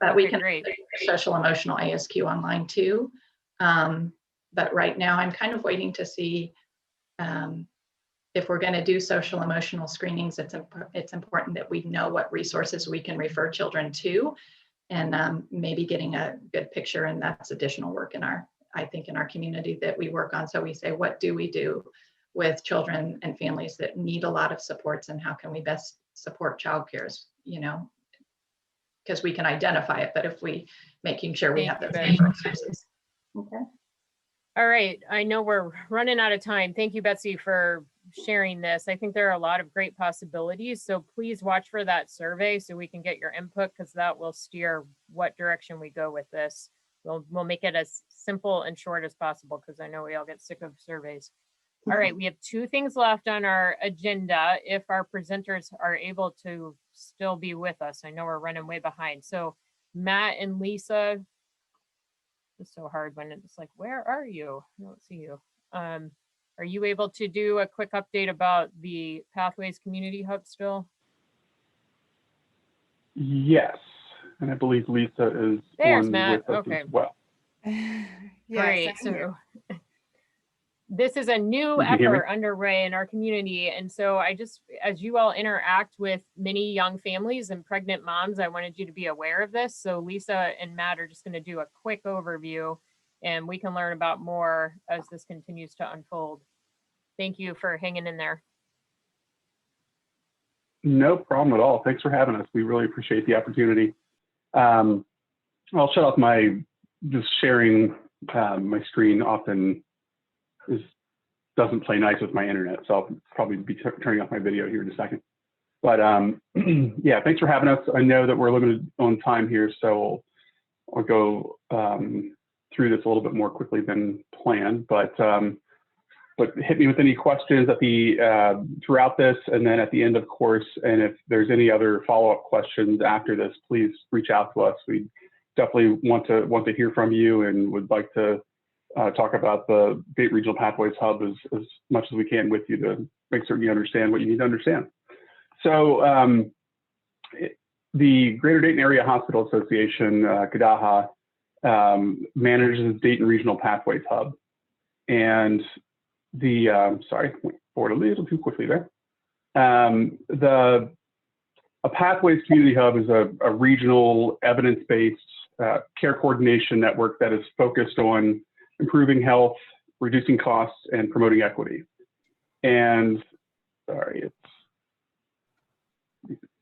But we Okay, can great. do social emotional ASQ online too. But right now I'm kind of waiting to see if we're going to do social emotional screenings. It's important that we know what resources we can refer children to, and maybe getting a good picture. And that's additional work I think in our community that we work on. So we say, what do we do with children and families that need a lot of supports, and how can we best support childcares, because we can identify it, but if we making sure we have those resources. Okay. All right, I know we're running out of time. Thank you, Betsy, for sharing this. I think there are a lot of great possibilities. So please watch for that survey so we can get your input, because that will steer what direction we go with this. We'll make it as simple and short as possible, because I know we all get sick of surveys. All right, we have 2 things left on our agenda. If our presenters are able to still be with us, I know we're running way behind. So Matt and Lisa, it's so hard when it's like, where are you? I don't see you. Are you able to do a quick update about the Pathways Community Hub still? Yes, and I believe Lisa is There's on Matt. with us Okay. as well. Great. So this is a new You can hear me? effort underway in our community. And so as you all interact with many young families and pregnant moms, I wanted you to be aware of this. So Lisa and Matt are just going to do a quick overview, and we can learn about more as this continues to unfold. Thank you for hanging in there. No problem at all. Thanks for having us. We really appreciate the opportunity. I'll shut off just sharing my screen often doesn't play nice with my internet, so I'll probably be turning off my video here in a second. But yeah, thanks for having us. I know that we're limited on time here, so I'll go through this a little bit more quickly than planned. But hit me with any questions throughout this, and then at the end, of course. And if there's any other follow-up questions after this, please reach out to us. We definitely want to hear from you, and would like to talk about the Dayton Regional Pathways Hub as much as we can with you, to make certain you understand what you need to understand. So the Greater Dayton Area Hospital Association, GDAHA, manages Dayton Regional Pathways Hub. And sorry, went forward a little too quickly there. A Pathways Community Hub is a regional evidence-based care coordination network that is focused on improving health, reducing costs, and promoting equity. And sorry,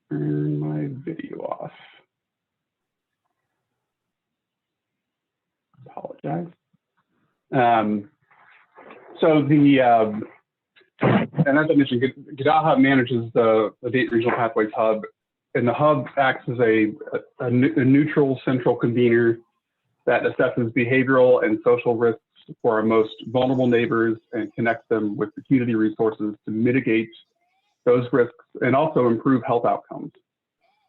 turn my video off. Apologize. So and as I mentioned, GDAHA manages the Dayton Regional Pathways Hub, and the hub acts as a neutral central convener that assesses behavioral and social risks for our most vulnerable neighbors and connects them with the community resources to mitigate those risks and also improve health outcomes.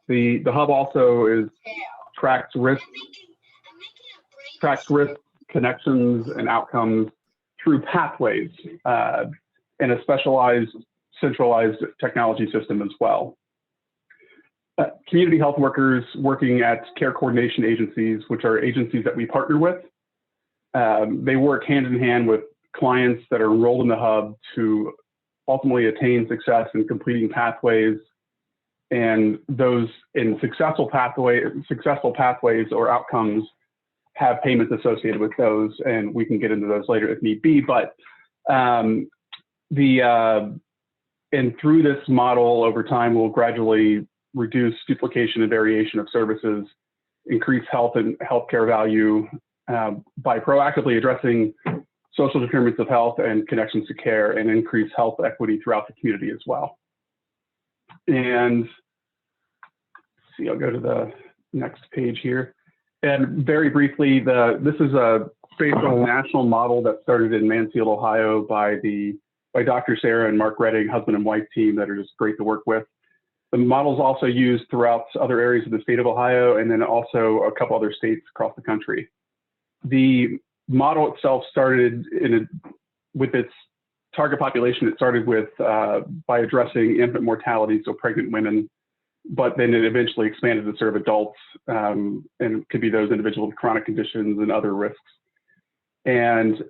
The hub also tracks risk, connections, and outcomes through pathways and a specialized centralized technology system as well. Community health workers working at care coordination agencies, which are agencies that we partner with, they work hand in hand with clients that are enrolled in the hub to ultimately attain success in completing pathways, and those in successful pathways or outcomes have payments associated with those, and we can get into those later if need be. But and through this model over time, we'll gradually reduce duplication and variation of services, increase health and healthcare value by proactively addressing social determinants of health and connections to care, and increase health equity throughout the community as well. And see, I'll go to the next page here. And very briefly, this is based on a national model that started in Mansfield, Ohio by Dr. Sarah and Mark Redding, husband and wife team that are just great to work with. The model is also used throughout other areas of the state of Ohio, and then also a couple other states across the country. The model itself started with its target population. It started with by addressing infant mortality, so pregnant women, but then it eventually expanded to serve adults, and it could be those individuals with chronic conditions and other risks. And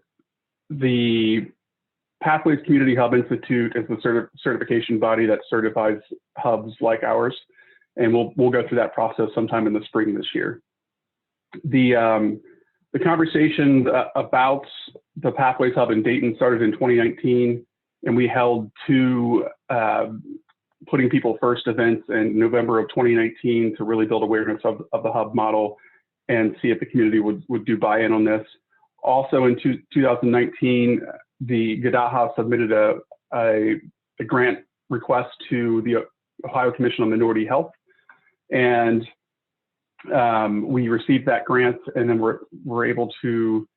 the Pathways Community Hub Institute is the certification body that certifies hubs like ours. And we'll go through that process sometime in the spring this year. The conversation about the Pathways Hub in Dayton started in 2019, and we held two Putting People First events in November of 2019 to really build awareness of the hub model and see if the community would do buy-in on this. Also in 2019, the GDAHA submitted a grant request to the Ohio Commission on Minority Health, and we received that grant, and then we're able to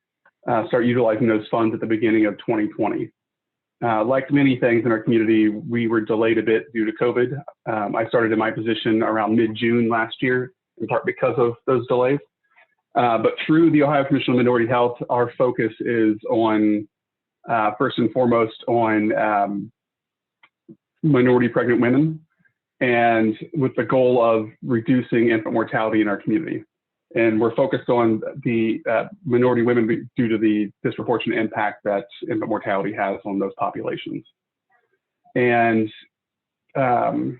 start utilizing those funds at the beginning of 2020. Like many things in our community, we were delayed a bit due to COVID. I started in my position around mid-June last year, in part because of those delays. But through the Ohio Commission on Minority Health, our focus is on, first and foremost, on minority pregnant women, and with the goal of reducing infant mortality in our community. And we're focused on the minority women due to the disproportionate impact that infant mortality has on those populations. And I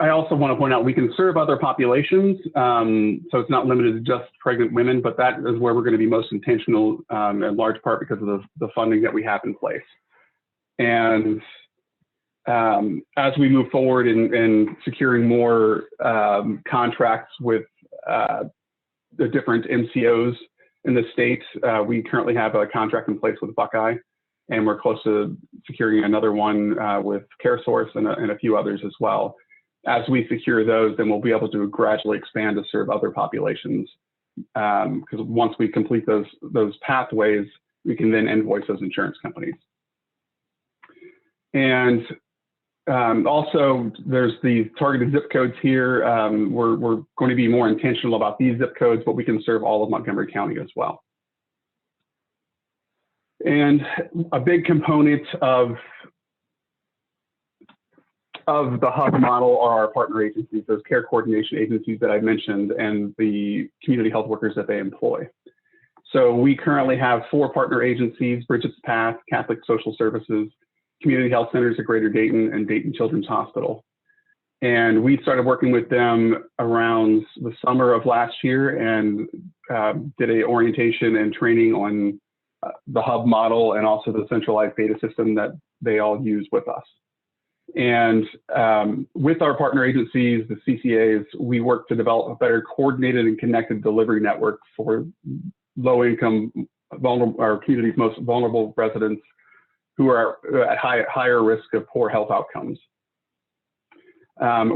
also want to point out, we can serve other populations. So it's not limited to just pregnant women, but that is where we're going to be most intentional, in large part because of the funding that we have in place. And as we move forward in securing more contracts with the different MCOs in the state, we currently have a contract in place with Buckeye, and we're close to securing another one with CareSource and a few others as well. As we secure those, then we'll be able to gradually expand to serve other populations. Because once we complete those pathways, we can then invoice those insurance companies. And also, there's the targeted zip codes here. We're going to be more intentional about these zip codes, but we can serve all of Montgomery County as well. And a big component of the hub model are our partner agencies, those care coordination agencies that I mentioned, and the community health workers that they employ. So we currently have 4 partner agencies: Bridget's Path, Catholic Social Services, Community Health Centers of Greater Dayton, and Dayton Children's Hospital. And we started working with them around the summer of last year and did an orientation and training on the hub model and also the centralized data system that they all use with us. And with our partner agencies, the CCAs, we work to develop a better coordinated and connected delivery network for low-income, our community's most vulnerable residents who are at higher risk of poor health outcomes.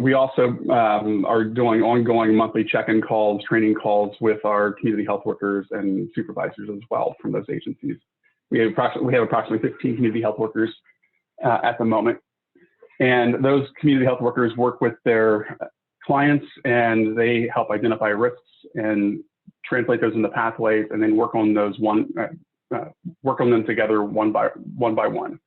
We also are doing ongoing monthly check-in calls, training calls with our community health workers and supervisors as well from those agencies. We have approximately 15 community health workers at the moment. And those community health workers work with their clients, and they help identify risks and translate those into pathways, and then work on those work on them together one by one.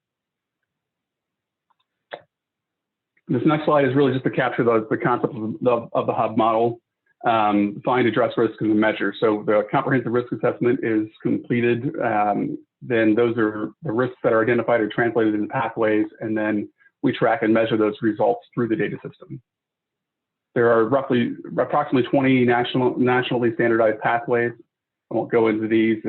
This next slide is really just to capture the concept of the hub model. Find, address, risk, and measure. So the comprehensive risk assessment is completed. Then those are the risks that are identified or translated into pathways, and then we track and measure those results through the data system. There are approximately 20 nationally standardized pathways. I won't go into these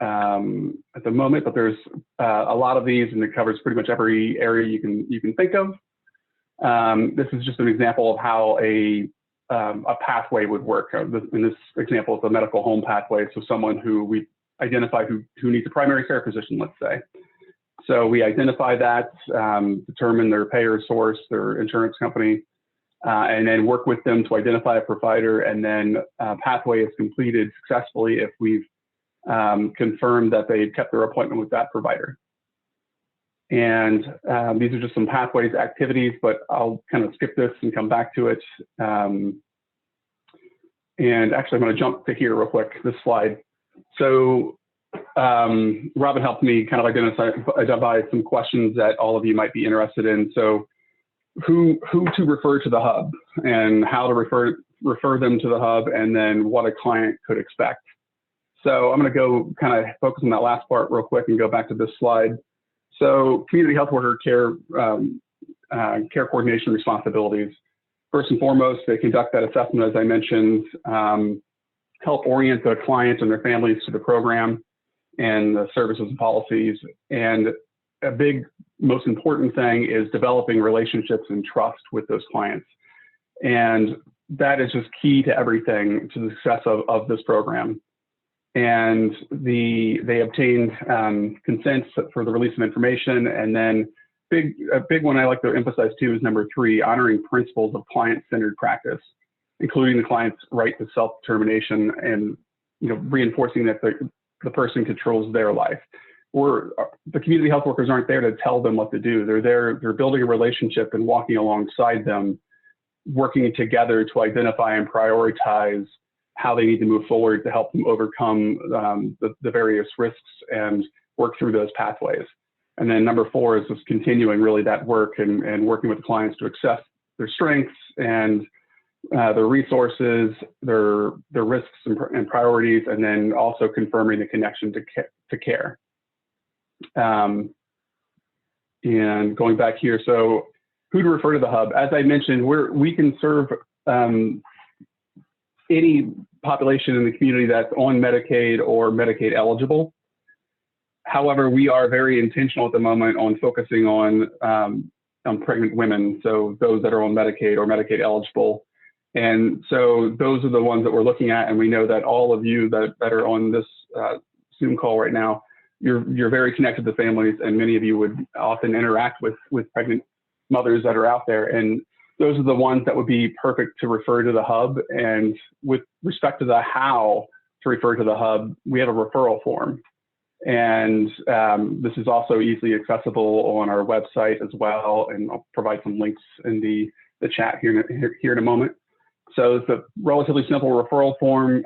at the moment, but there's a lot of these, and it covers pretty much every area you can think of. This is just an example of how a pathway would work. In this example, it's a medical home pathway. So someone who we identify who needs a primary care physician, let's say. So we identify that, determine their payer source, their insurance company, and then work with them to identify a provider, and then pathway is completed successfully if we've confirmed that they've kept their appointment with that provider. And these are just some pathways activities, but I'll kind of skip this and come back to it. And actually, I'm going to jump to here real quick, this slide. So Robin helped me kind of identify some questions that all of you might be interested in. So who to refer to the hub and how to refer them to the hub, and then what a client could expect. So I'm going to go kind of focus on that last part real quick and go back to this slide. So community health worker care coordination responsibilities. First and foremost, they conduct that assessment, as I mentioned, help orient the clients and their families to the program and the services and policies. And a big, most important thing is developing relationships and trust with those clients. And that is just key to everything, to the success of this program. And they obtained consent for the release of information. And then a big one I like to emphasize too is number 3, honoring principles of client-centered practice, including the client's right to self-determination, and reinforcing that the person controls their life. The community health workers aren't there to tell them what to do. They're building a relationship and walking alongside them, working together to identify and prioritize how they need to move forward to help them overcome the various risks and work through those pathways. And then number 4 is just continuing really that work and working with clients to assess their strengths and their resources, their risks and priorities, and then also confirming the connection to care. And going back here, so who to refer to the hub? As I mentioned, we can serve any population in the community that's on Medicaid or Medicaid eligible. However, we are very intentional at the moment on focusing on pregnant women, so those that are on Medicaid or Medicaid eligible. And so those are the ones that we're looking at, and we know that all of you that are on this Zoom call right now, you're very connected to families, and many of you would often interact with pregnant mothers that are out there. And those are the ones that would be perfect to refer to the hub. And with respect to the how to refer to the hub, we have a referral form. And this is also easily accessible on our website as well. And I'll provide some links in the chat here in a moment. So it's a relatively simple referral form.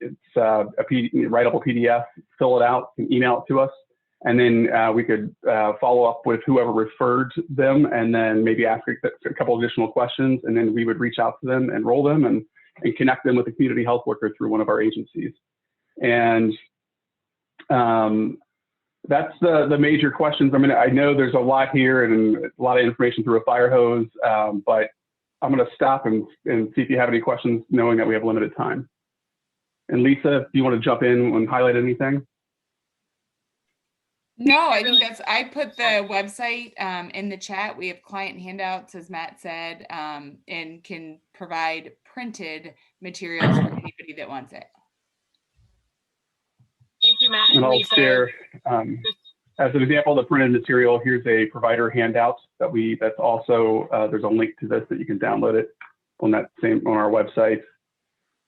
It's a writable PDF, fill it out and email it to us. And then we could follow up with whoever referred them, and then maybe ask a couple additional questions. And then we would reach out to them, enroll them, and connect them with a community health worker through one of our agencies. And that's the major questions. I mean, I know there's a lot here and a lot of information through a fire hose, but I'm going to stop and see if you have any questions, knowing that we have limited time. And Lisa, if you want to jump in and highlight anything. No, I think I put the website in the chat. We have client handouts, as Matt said, and can provide printed materials for anybody that wants it. Thank you, Matt. And I'll Lisa. share, as an example of the printed material, here's a provider handout that's also, there's a link to this that you can download it on our website.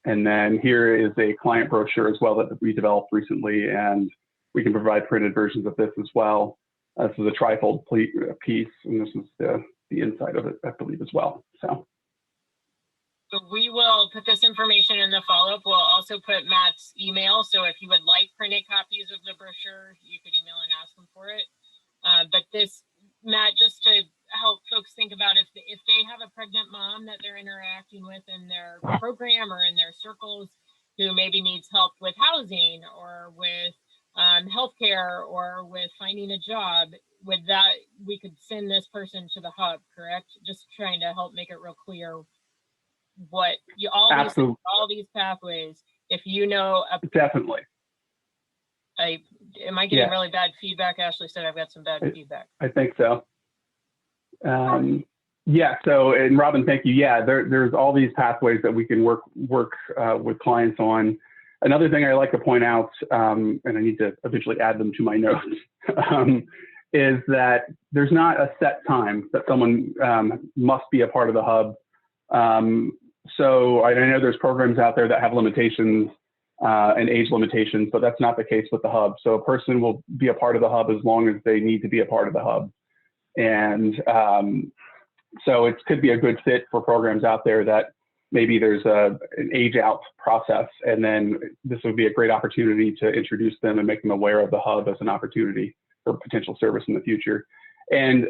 And then here is a client brochure as well that we developed recently, and we can provide printed versions of this as well. This is a trifold piece, and this is the inside of it, I believe, as well. So we will put this information in the follow-up. We'll also put Matt's email. So if you would like printed copies of the brochure, you could email and ask them for it. But this, Matt, just to help folks think about if they have a pregnant mom that they're interacting with in their program or in their circles who maybe needs help with housing or with healthcare or with finding a job, with that, we could send this person to the hub, correct? Just trying to help make it real clear what all these pathways. If you know, definitely. Am I getting really bad feedback? Ashley said I've got some bad feedback. I think so. Yeah. So, and Robin, thank you. Yeah, there's all these pathways that we can work with clients on. Another thing I like to point out, and I need to eventually add them to my notes, is that there's not a set time that someone must be a part of the hub. So I know there's programs out there that have limitations and age limitations, but that's not the case with the hub. So a person will be a part of the hub as long as they need to be a part of the hub. And so it could be a good fit for programs out there that maybe there's an age out process, and then this would be a great opportunity to introduce them and make them aware of the hub as an opportunity for potential service in the future. And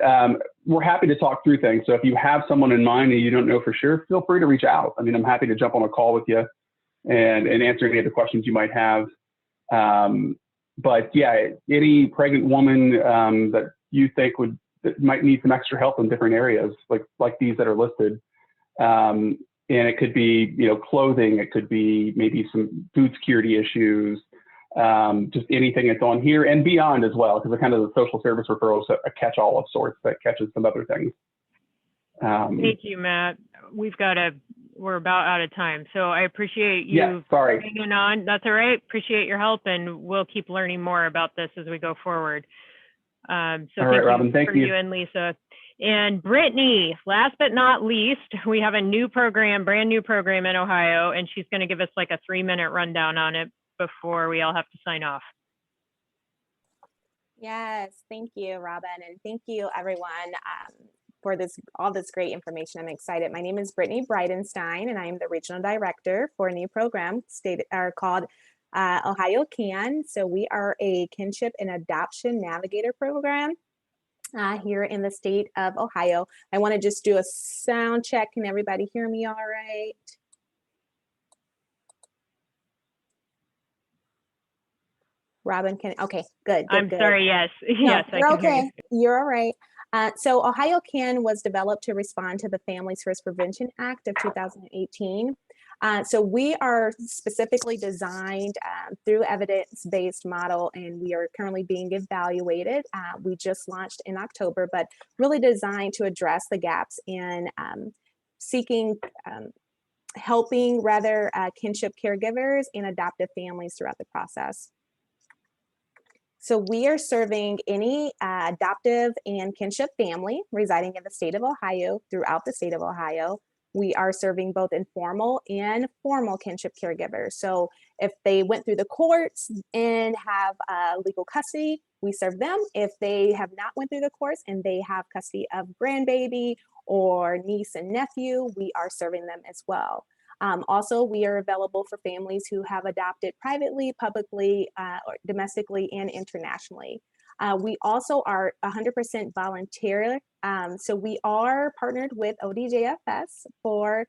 we're happy to talk through things. So if you have someone in mind and you don't know for sure, feel free to reach out. I mean, I'm happy to jump on a call with you and answer any of the questions you might have. But yeah, any pregnant woman that you think that might need some extra help in different areas, like these that are listed. And it could be, clothing, it could be maybe some food security issues, just anything that's on here and beyond as well, because kind of the social service referrals a catch-all of sorts that catches some other things. Thank you, Matt. We're about out of time. So I appreciate you hanging on. That's all right. Appreciate your help, and we'll keep learning more about this as we go forward. So all right, Robin, thank you. You and Lisa. And Brittany, last but not least, we have a new program, brand new program in Ohio, and she's going to give us like a 3-minute rundown on it before we all have to sign off. Yes, thank you, Robin, and thank you everyone for all this great information. I'm excited. My name is Brittany Bridenstine, and I am the regional director for a new program called Ohio CAN. So we are a kinship and adoption navigator program here in the state of Ohio. I want to just do a sound check. Can everybody hear me all right? Robin, okay, good. I'm sorry, yes. Yes, I can hear you. You're all right. So Ohio CAN was developed to respond to the Families First Prevention Act of 2018. So we are specifically designed through evidence-based model, and we are currently being evaluated. We just launched in October, but really designed to address the gaps in helping kinship caregivers and adoptive families throughout the process. So we are serving any adoptive and kinship family residing in the state of Ohio, throughout the state of Ohio. We are serving both informal and formal kinship caregivers. So if they went through the courts and have legal custody, we serve them. If they have not went through the courts and they have custody of grandbaby or niece and nephew, we are serving them as well. Also, we are available for families who have adopted privately, publicly, or domestically, and internationally. We also are 100% volunteer. So we are partnered with ODJFS for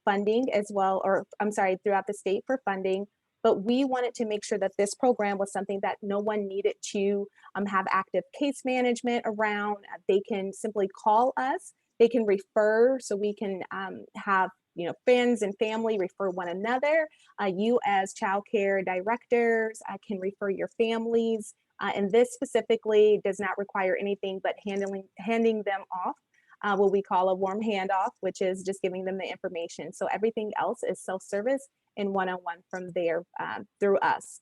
funding as well, or I'm sorry, throughout the state for funding. But we wanted to make sure that this program was something that no one needed to have active case management around. They can simply call us. They can refer, so we can have friends and family refer one another. You as child care directors can refer your families. And this specifically does not require anything but handing them off, what we call a warm handoff, which is just giving them the information. So everything else is self-service and one-on-one from there through us.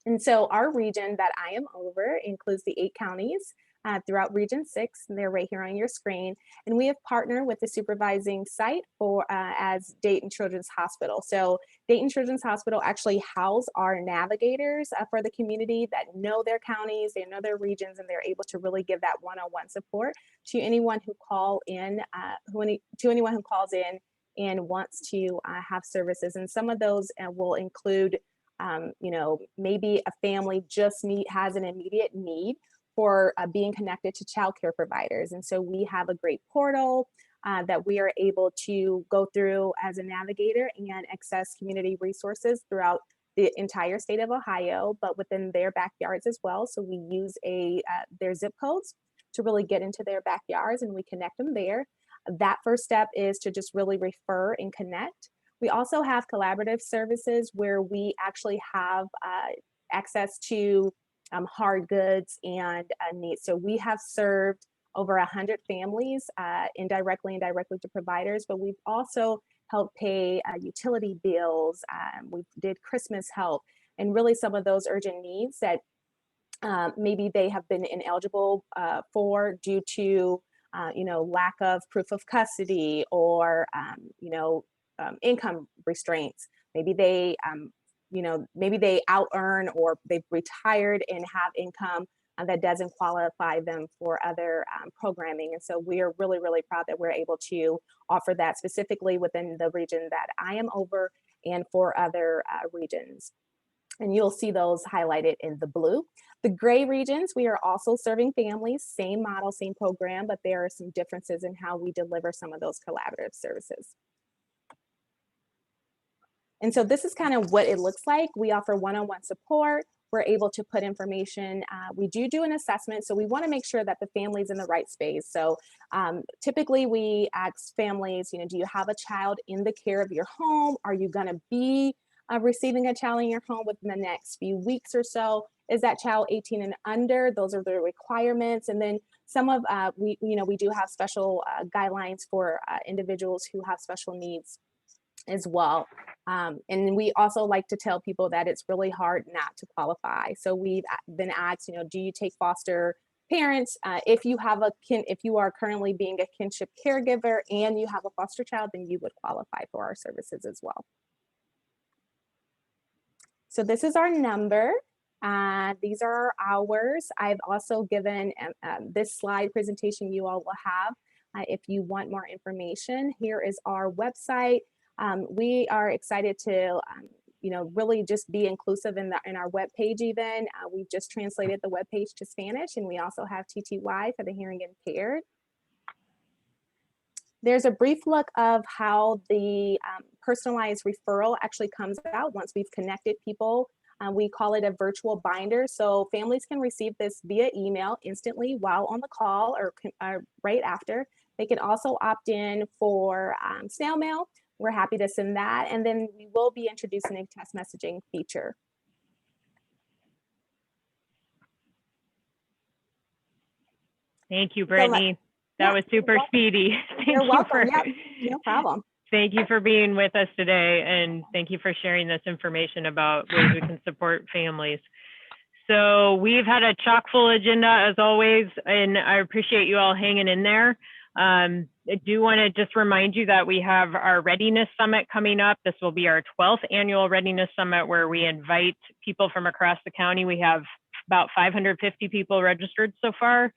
And so our region that I am over includes the 8 counties throughout Region 6, and they're right here on your screen. And we have partnered with the supervising site as Dayton Children's Hospital. So Dayton Children's Hospital actually house our navigators for the community that know their counties, they know their regions, and they're able to really give that one-on-one support to anyone who calls in, and wants to have services. And some of those will include, maybe a family just has an immediate need for being connected to childcare providers. And so we have a great portal that we are able to go through as a navigator and access community resources throughout the entire state of Ohio, but within their backyards as well. So we use their zip codes to really get into their backyards, and we connect them there. That first step is to just really refer and connect. We also have collaborative services where we actually have access to hard goods and needs. So we have served over 100 families indirectly and directly to providers, but we've also helped pay utility bills. We did Christmas help, and really some of those urgent needs that maybe they have been ineligible for due to lack of proof of custody or income restraints. Maybe they maybe they out earn or they've retired and have income that doesn't qualify them for other programming. And so we are really, really proud that we're able to offer that specifically within the region that I am over and for other regions. And you'll see those highlighted in the blue. The gray regions, we are also serving families, same model, same program, but there are some differences in how we deliver some of those collaborative services. And so this is kind of what it looks like. We offer one-on-one support. We're able to put information. We do an assessment. So we want to make sure that the family's in the right space. So typically we ask families, you know, do you have a child in the care of your home? Are you going to be receiving a child in your home within the next few weeks or so? Is that child 18 and under? Those are the requirements. And then some of, we do have special guidelines for individuals who have special needs as well. And we also like to tell people that it's really hard not to qualify. So we've been asked, you know, do you take foster parents? If you are currently being a kinship caregiver and you have a foster child, then you would qualify for our services as well. So this is our number. These are our hours. I've also given this slide presentation you all will have. If you want more information, here is our website. We are excited to, really just be inclusive in our webpage even. We've just translated the webpage to Spanish, and we also have TTY for the hearing impaired. There's a brief look of how the personalized referral actually comes out once we've connected people. We call it a virtual binder. So families can receive this via email instantly while on the call or right after. They can also opt in for snail mail. We're happy to send that. And then we will be introducing a text messaging feature. Thank you, Brittany. That was super speedy. You're welcome. Yep, no problem. Thank you for being with us today, and thank you for sharing this information about ways we can support families. So we've had a chock full agenda as always, and I appreciate you all hanging in there. I do want to just remind you that we have our Readiness Summit coming up. This will be our 12th annual Readiness Summit, where we invite people from across the county. We have about 550 people registered so far.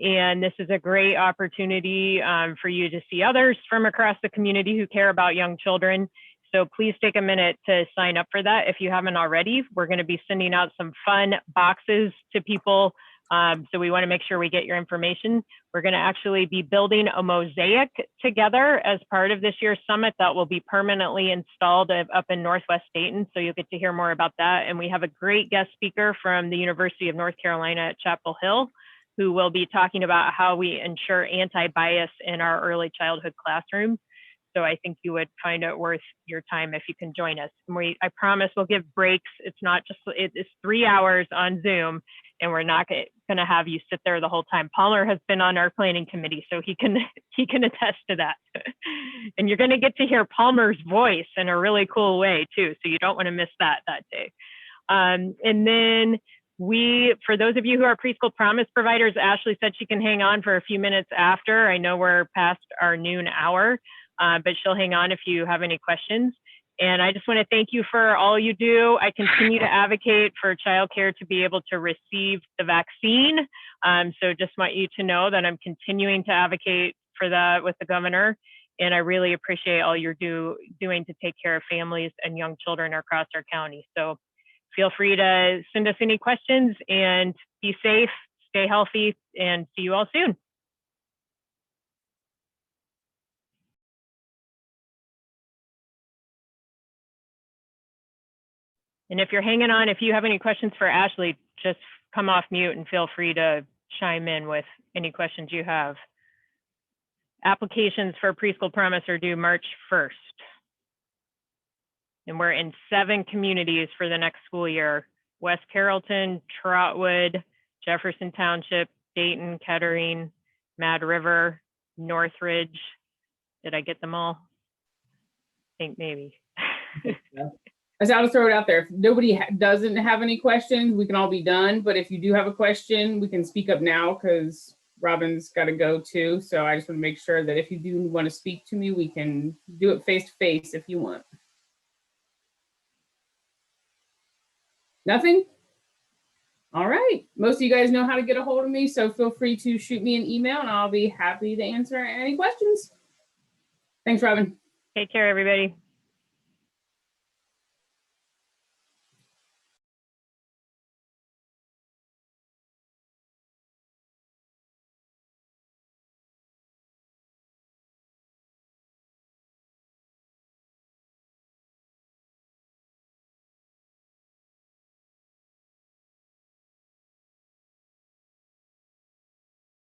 And this is a great opportunity for you to see others from across the community who care about young children. So please take a minute to sign up for that if you haven't already. We're going to be sending out some fun boxes to people. So we want to make sure we get your information. We're going to actually be building a mosaic together as part of this year's summit that will be permanently installed up in Northwest Dayton. So you'll get to hear more about that. And we have a great guest speaker from the University of North Carolina at Chapel Hill, who will be talking about how we ensure anti-bias in our early childhood classroom. So I think you would find it worth your time if you can join us. And I promise we'll give breaks. It's not just, it's 3 hours on Zoom, and we're not gonna have you sit there the whole time. Palmer has been on our planning committee, so he can attest to that. And you're gonna get to hear Palmer's voice in a really cool way too, so you don't wanna miss that day. And then for those of you who are preschool promise providers, Ashley said she can hang on for a few minutes after. I know we're past our noon hour, but she'll hang on if you have any questions. And I just want to thank you for all you do. I continue to advocate for childcare to be able to receive the vaccine. So just want you to know that I'm continuing to advocate for that with the governor. And I really appreciate all you're doing to take care of families and young children across our county. So feel free to send us any questions, and be safe, stay healthy, and see you all soon. And if you're hanging on, if you have any questions for Ashley, just come off mute and feel free to chime in with any questions you have. Applications for Preschool Promise are due March 1st. And we're in 7 communities for the next school year: West Carrollton, Trotwood, Jefferson Township, Dayton, Kettering, Mad River, Northridge. Did I get them all? I think maybe. I'll just throw it out there. If nobody doesn't have any questions, we can all be done. But if you do have a question, we can speak up now, because Robin's got to go too. So I just want to make sure that if you do want to speak to me, we can do it face to face if you want. Nothing? All right. Most of you guys know how to get a hold of me, so feel free to shoot me an email and I'll be happy to answer any questions. Thanks, Robin. Take care, everybody.